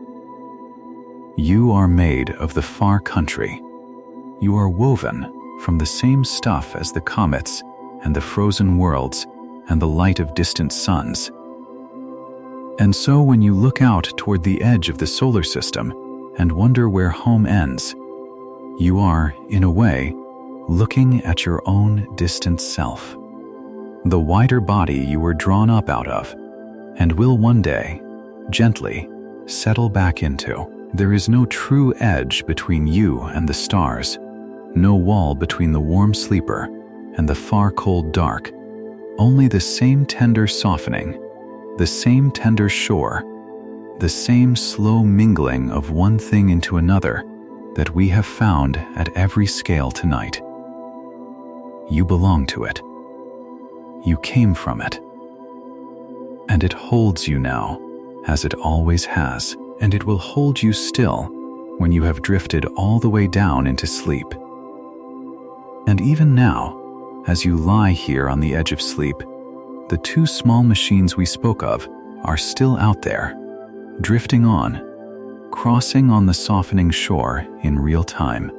You are made of the far country. You are woven from the same stuff as the comets and the frozen worlds and the light of distant suns. And so when you look out toward the edge of the solar system and wonder where home ends, you are, in a way, looking at your own distant self, the wider body you were drawn up out of, and will one day, gently, settle back into. There is no true edge between you and the stars, no wall between the warm sleeper and the far cold dark, only the same tender softening, the same tender shore, the same slow mingling of one thing into another that we have found at every scale tonight. You belong to it. You came from it. And it holds you now, as it always has, and it will hold you still when you have drifted all the way down into sleep. And even now, as you lie here on the edge of sleep, the two small machines we spoke of are still out there, drifting on, crossing on the softening shore in real time.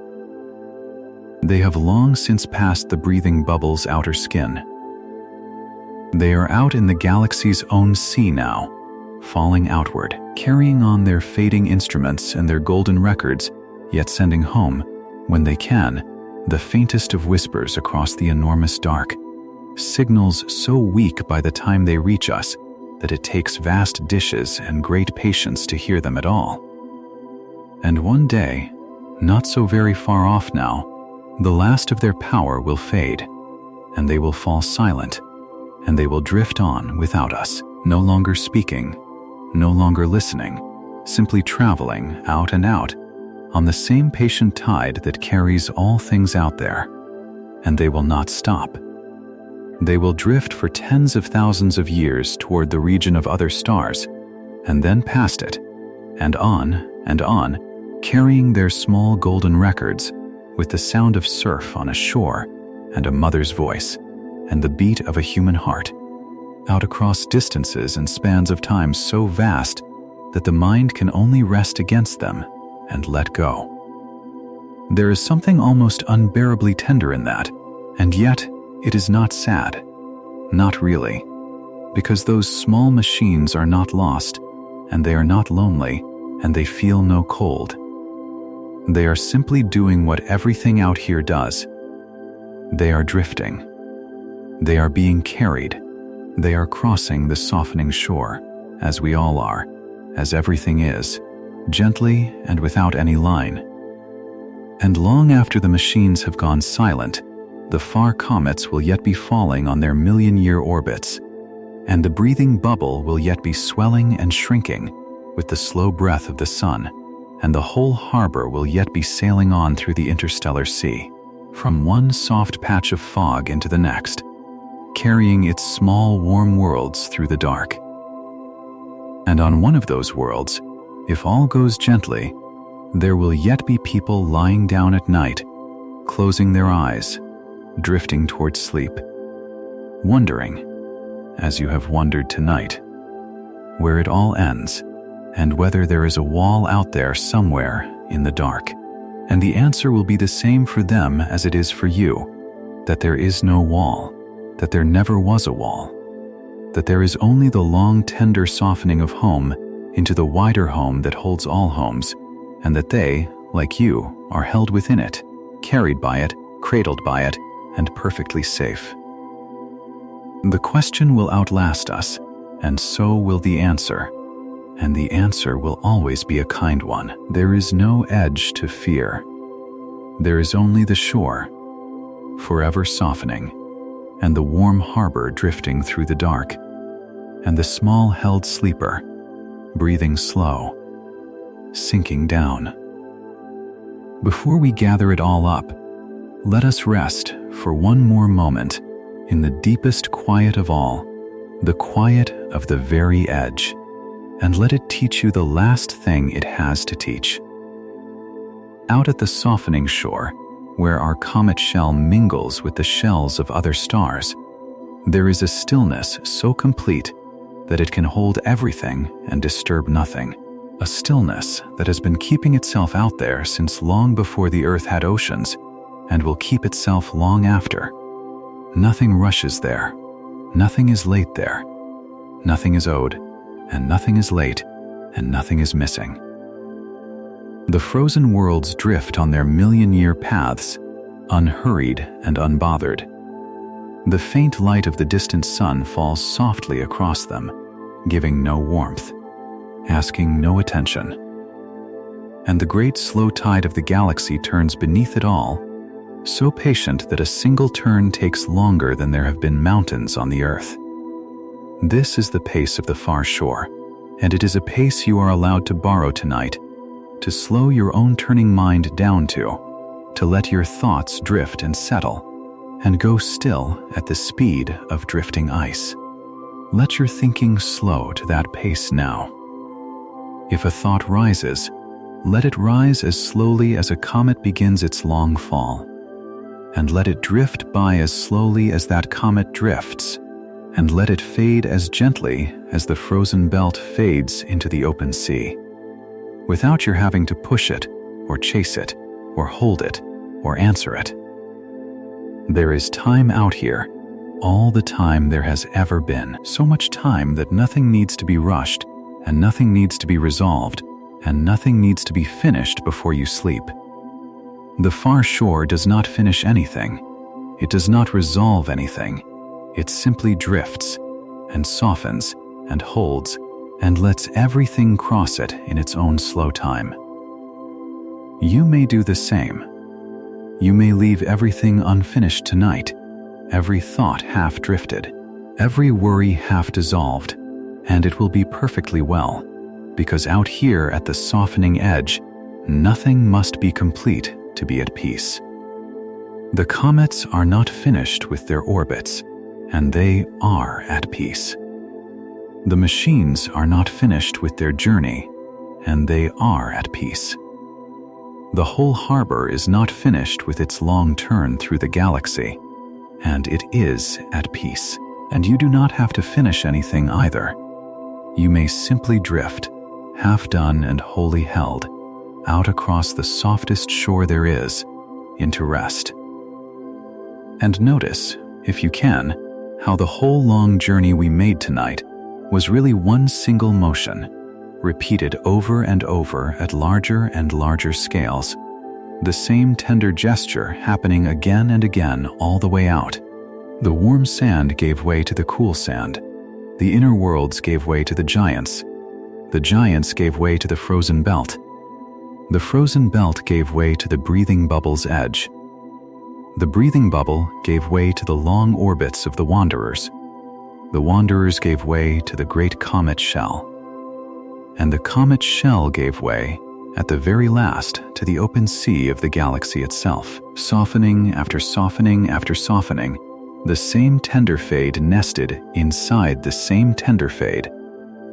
They have long since passed the breathing bubble's outer skin. They are out in the galaxy's own sea now, falling outward, carrying on their fading instruments and their golden records, yet sending home, when they can, the faintest of whispers across the enormous dark, signals so weak by the time they reach us that it takes vast dishes and great patience to hear them at all. And one day, not so very far off now, the last of their power will fade, and they will fall silent, and they will drift on without us, no longer speaking, no longer listening, simply traveling out and out on the same patient tide that carries all things out there, and they will not stop. They will drift for tens of thousands of years toward the region of other stars, and then past it, and on, carrying their small golden records with the sound of surf on a shore and a mother's voice and the beat of a human heart, out across distances and spans of time so vast that the mind can only rest against them and let go. There is something almost unbearably tender in that, and yet it is not sad, not really, because those small machines are not lost, and they are not lonely, and they feel no cold. They are simply doing what everything out here does. They are drifting. They are being carried. They are crossing the softening shore, as we all are, as everything is, gently and without any line. And long after the machines have gone silent, the far comets will yet be falling on their million-year orbits, and the breathing bubble will yet be swelling and shrinking with the slow breath of the sun, and the whole harbor will yet be sailing on through the interstellar sea, from one soft patch of fog into the next, carrying its small warm worlds through the dark. And on one of those worlds, if all goes gently, there will yet be people lying down at night, closing their eyes, drifting towards sleep, wondering, as you have wondered tonight, where it all ends, and whether there is a wall out there somewhere in the dark. And the answer will be the same for them as it is for you, that there is no wall, that there never was a wall. that there is only the long, tender softening of home into the wider home that holds all homes, and that they, like you, are held within it, carried by it, cradled by it, and perfectly safe. The question will outlast us, and so will the answer, and the answer will always be a kind one. There is no edge to fear. There is only the shore, forever softening, and the warm harbor drifting through the dark, and the small held sleeper, breathing slow, sinking down. Before we gather it all up, let us rest for one more moment in the deepest quiet of all, the quiet of the very edge, and let it teach you the last thing it has to teach. Out at the softening shore, where our comet shell mingles with the shells of other stars, there is a stillness so complete that it can hold everything and disturb nothing. A stillness that has been keeping itself out there since long before the Earth had oceans, and will keep itself long after. Nothing rushes there, nothing is late there, nothing is owed, and nothing is late, and nothing is missing. The frozen worlds drift on their million-year paths, unhurried and unbothered. The faint light of the distant sun falls softly across them, giving no warmth, asking no attention. And the great slow tide of the galaxy turns beneath it all, so patient that a single turn takes longer than there have been mountains on the Earth. This is the pace of the far shore, and it is a pace you are allowed to borrow tonight, to slow your own turning mind down to let your thoughts drift and settle, and go still at the speed of drifting ice. Let your thinking slow to that pace now. If a thought rises, let it rise as slowly as a comet begins its long fall, and let it drift by as slowly as that comet drifts, and let it fade as gently as the frozen belt fades into the open sea, without your having to push it, or chase it, or hold it, or answer it. There is time out here, all the time there has ever been, so much time that nothing needs to be rushed, and nothing needs to be resolved, and nothing needs to be finished before you sleep. The far shore does not finish anything. It does not resolve anything. It simply drifts, and softens, and holds, and lets everything cross it in its own slow time. You may do the same. You may leave everything unfinished tonight, every thought half drifted, every worry half dissolved, and it will be perfectly well, because out here at the softening edge, nothing must be complete to be at peace. The comets are not finished with their orbits, and they are at peace. The machines are not finished with their journey, and they are at peace. The whole harbor is not finished with its long turn through the galaxy, and it is at peace. And you do not have to finish anything either. You may simply drift, half done and wholly held, out across the softest shore there is, into rest. And notice, if you can, how the whole long journey we made tonight was really one single motion, repeated over and over at larger and larger scales, the same tender gesture happening again and again all the way out. The warm sand gave way to the cool sand. The inner worlds gave way to the giants. The giants gave way to the frozen belt. The frozen belt gave way to the breathing bubble's edge. The breathing bubble gave way to the long orbits of the wanderers. The wanderers gave way to the great comet shell. And the comet shell gave way, at the very last, to the open sea of the galaxy itself. Softening after softening after softening, the same tender fade nested inside the same tender fade,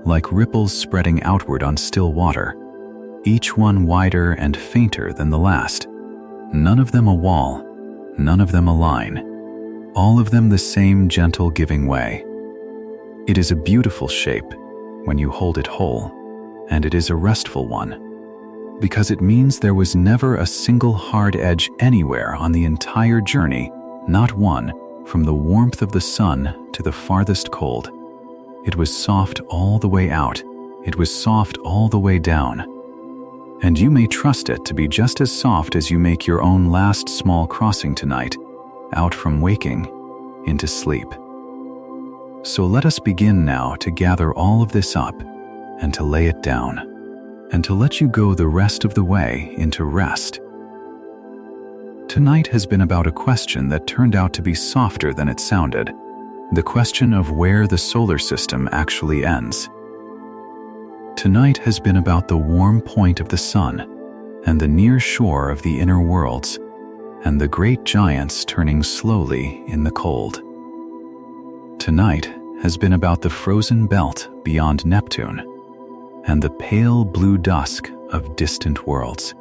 like ripples spreading outward on still water, each one wider and fainter than the last. None of them a wall, none of them a line, all of them the same gentle giving way. It is a beautiful shape when you hold it whole, and it is a restful one, because it means there was never a single hard edge anywhere on the entire journey, not one, from the warmth of the sun to the farthest cold. It was soft all the way out. It was soft all the way down. And you may trust it to be just as soft as you make your own last small crossing tonight, out from waking into sleep. So let us begin now to gather all of this up and to lay it down, and to let you go the rest of the way into rest. Tonight has been about a question that turned out to be softer than it sounded, the question of where the solar system actually ends. Tonight has been about the warm point of the sun, and the near shore of the inner worlds, and the great giants turning slowly in the cold. Tonight has been about the frozen belt beyond Neptune, and the pale blue dusk of distant worlds,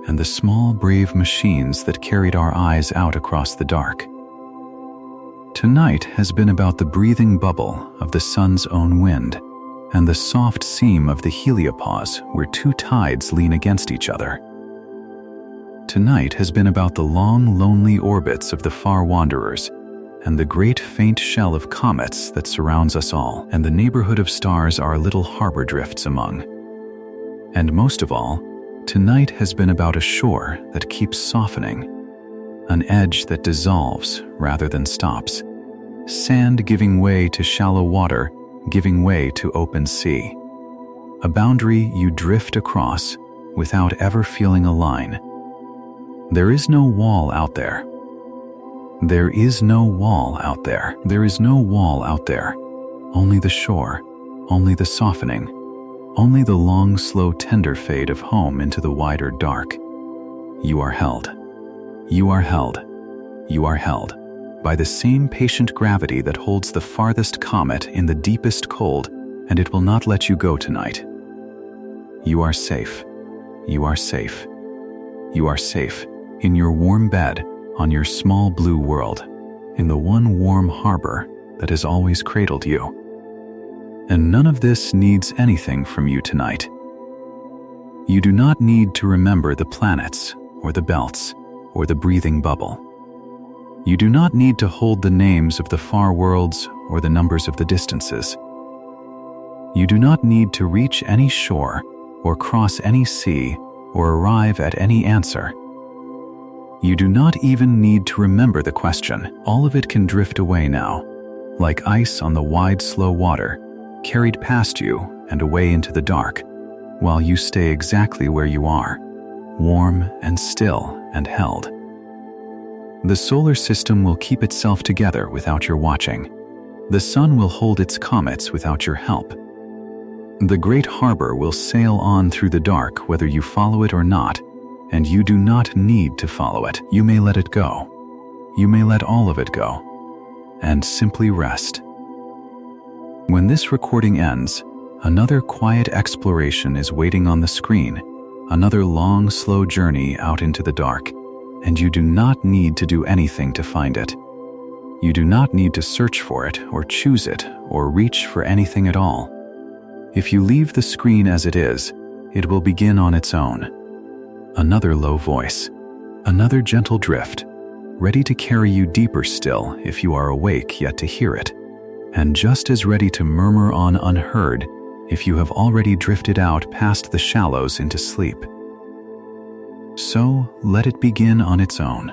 and the small brave machines that carried our eyes out across the dark. Tonight has been about the breathing bubble of the sun's own wind, and the soft seam of the Heliopause where two tides lean against each other. Tonight has been about the long, lonely orbits of the far wanderers, and the great faint shell of comets that surrounds us all, and the neighborhood of stars our little harbor drifts among. And most of all, tonight has been about a shore that keeps softening, an edge that dissolves rather than stops, sand giving way to shallow water, giving way to open sea, a boundary you drift across without ever feeling a line. There is no wall out there. There is no wall out there. There is no wall out there. Only the shore, only the softening, only the long, slow, tender fade of home into the wider dark. You are held. You are held. You are held by the same patient gravity that holds the farthest comet in the deepest cold, and it will not let you go tonight. You are safe. You are safe. You are safe in your warm bed on your small blue world, in the one warm harbor that has always cradled you. And none of this needs anything from you tonight. You do not need to remember the planets or the belts or the breathing bubble. You do not need to hold the names of the far worlds or the numbers of the distances. You do not need to reach any shore or cross any sea or arrive at any answer. You do not even need to remember the question. All of it can drift away now, like ice on the wide, slow water, carried past you and away into the dark, while you stay exactly where you are, warm and still and held. The solar system will keep itself together without your watching. The sun will hold its comets without your help. The great harbor will sail on through the dark whether you follow it or not, and you do not need to follow it. You may let it go. You may let all of it go, and simply rest. When this recording ends, another quiet exploration is waiting on the screen, another long, slow journey out into the dark, and you do not need to do anything to find it. You do not need to search for it or choose it or reach for anything at all. If you leave the screen as it is, it will begin on its own. Another low voice, another gentle drift, ready to carry you deeper still if you are awake yet to hear it, and just as ready to murmur on unheard if you have already drifted out past the shallows into sleep. So let it begin on its own.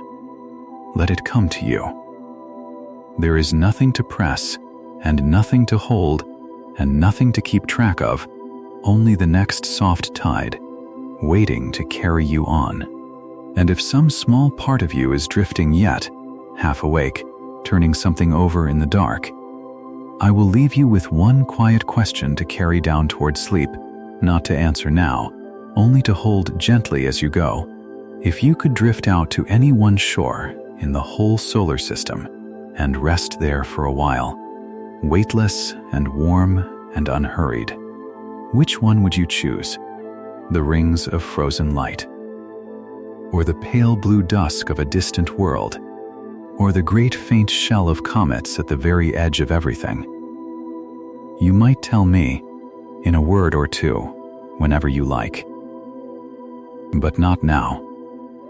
Let it come to you. There is nothing to press, and nothing to hold, and nothing to keep track of, only the next soft tide, waiting to carry you on. And if some small part of you is drifting yet, half awake, turning something over in the dark, I will leave you with one quiet question to carry down toward sleep, not to answer now, only to hold gently as you go. If you could drift out to any one shore in the whole solar system and rest there for a while, weightless and warm and unhurried, which one would you choose? The rings of frozen light, or the pale blue dusk of a distant world, or the great faint shell of comets at the very edge of everything? You might tell me, in a word or two, whenever you like. But not now.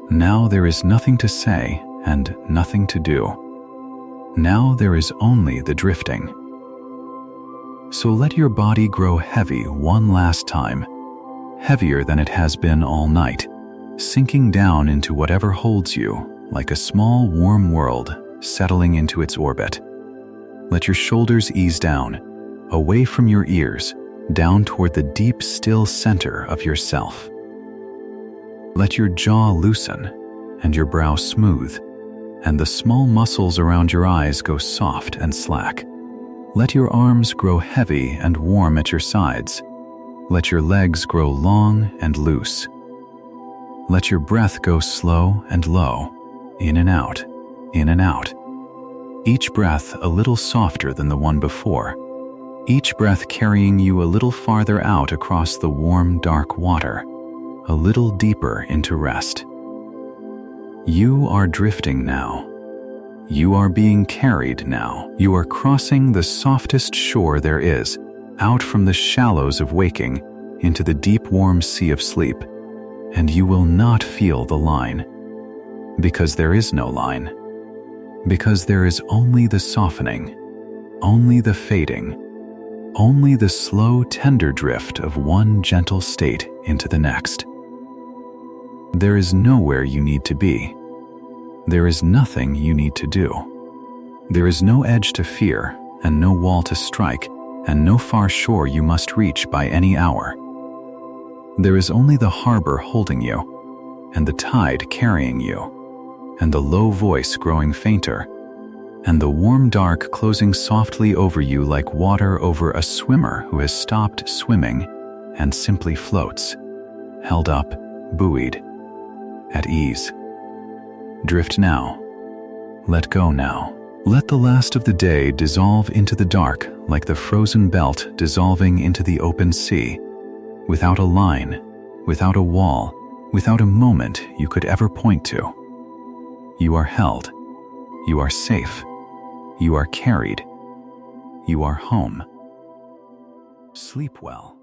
Now there is nothing to say and nothing to do. Now there is only the drifting. So let your body grow heavy one last time, heavier than it has been all night, sinking down into whatever holds you like a small warm world settling into its orbit. Let your shoulders ease down, away from your ears, down toward the deep, still center of yourself. Let your jaw loosen and your brow smooth, and the small muscles around your eyes go soft and slack. Let your arms grow heavy and warm at your sides. Let your legs grow long and loose. Let your breath go slow and low, in and out, in and out. Each breath a little softer than the one before. Each breath carrying you a little farther out across the warm, dark water, a little deeper into rest. You are drifting now. You are being carried now. You are crossing the softest shore there is, out from the shallows of waking into the deep warm sea of sleep, and you will not feel the line, because there is no line, because there is only the softening, only the fading, only the slow, tender drift of one gentle state into the next. There is nowhere you need to be. There is nothing you need to do. There is no edge to fear, and no wall to strike, and no far shore you must reach by any hour. There is only the harbor holding you, and the tide carrying you, and the low voice growing fainter, and the warm dark closing softly over you like water over a swimmer who has stopped swimming and simply floats, held up, buoyed, at ease. Drift now. Let go now. Let the last of the day dissolve into the dark like the frozen belt dissolving into the open sea, without a line, without a wall, without a moment you could ever point to. You are held. You are safe. You are carried. You are home. Sleep well.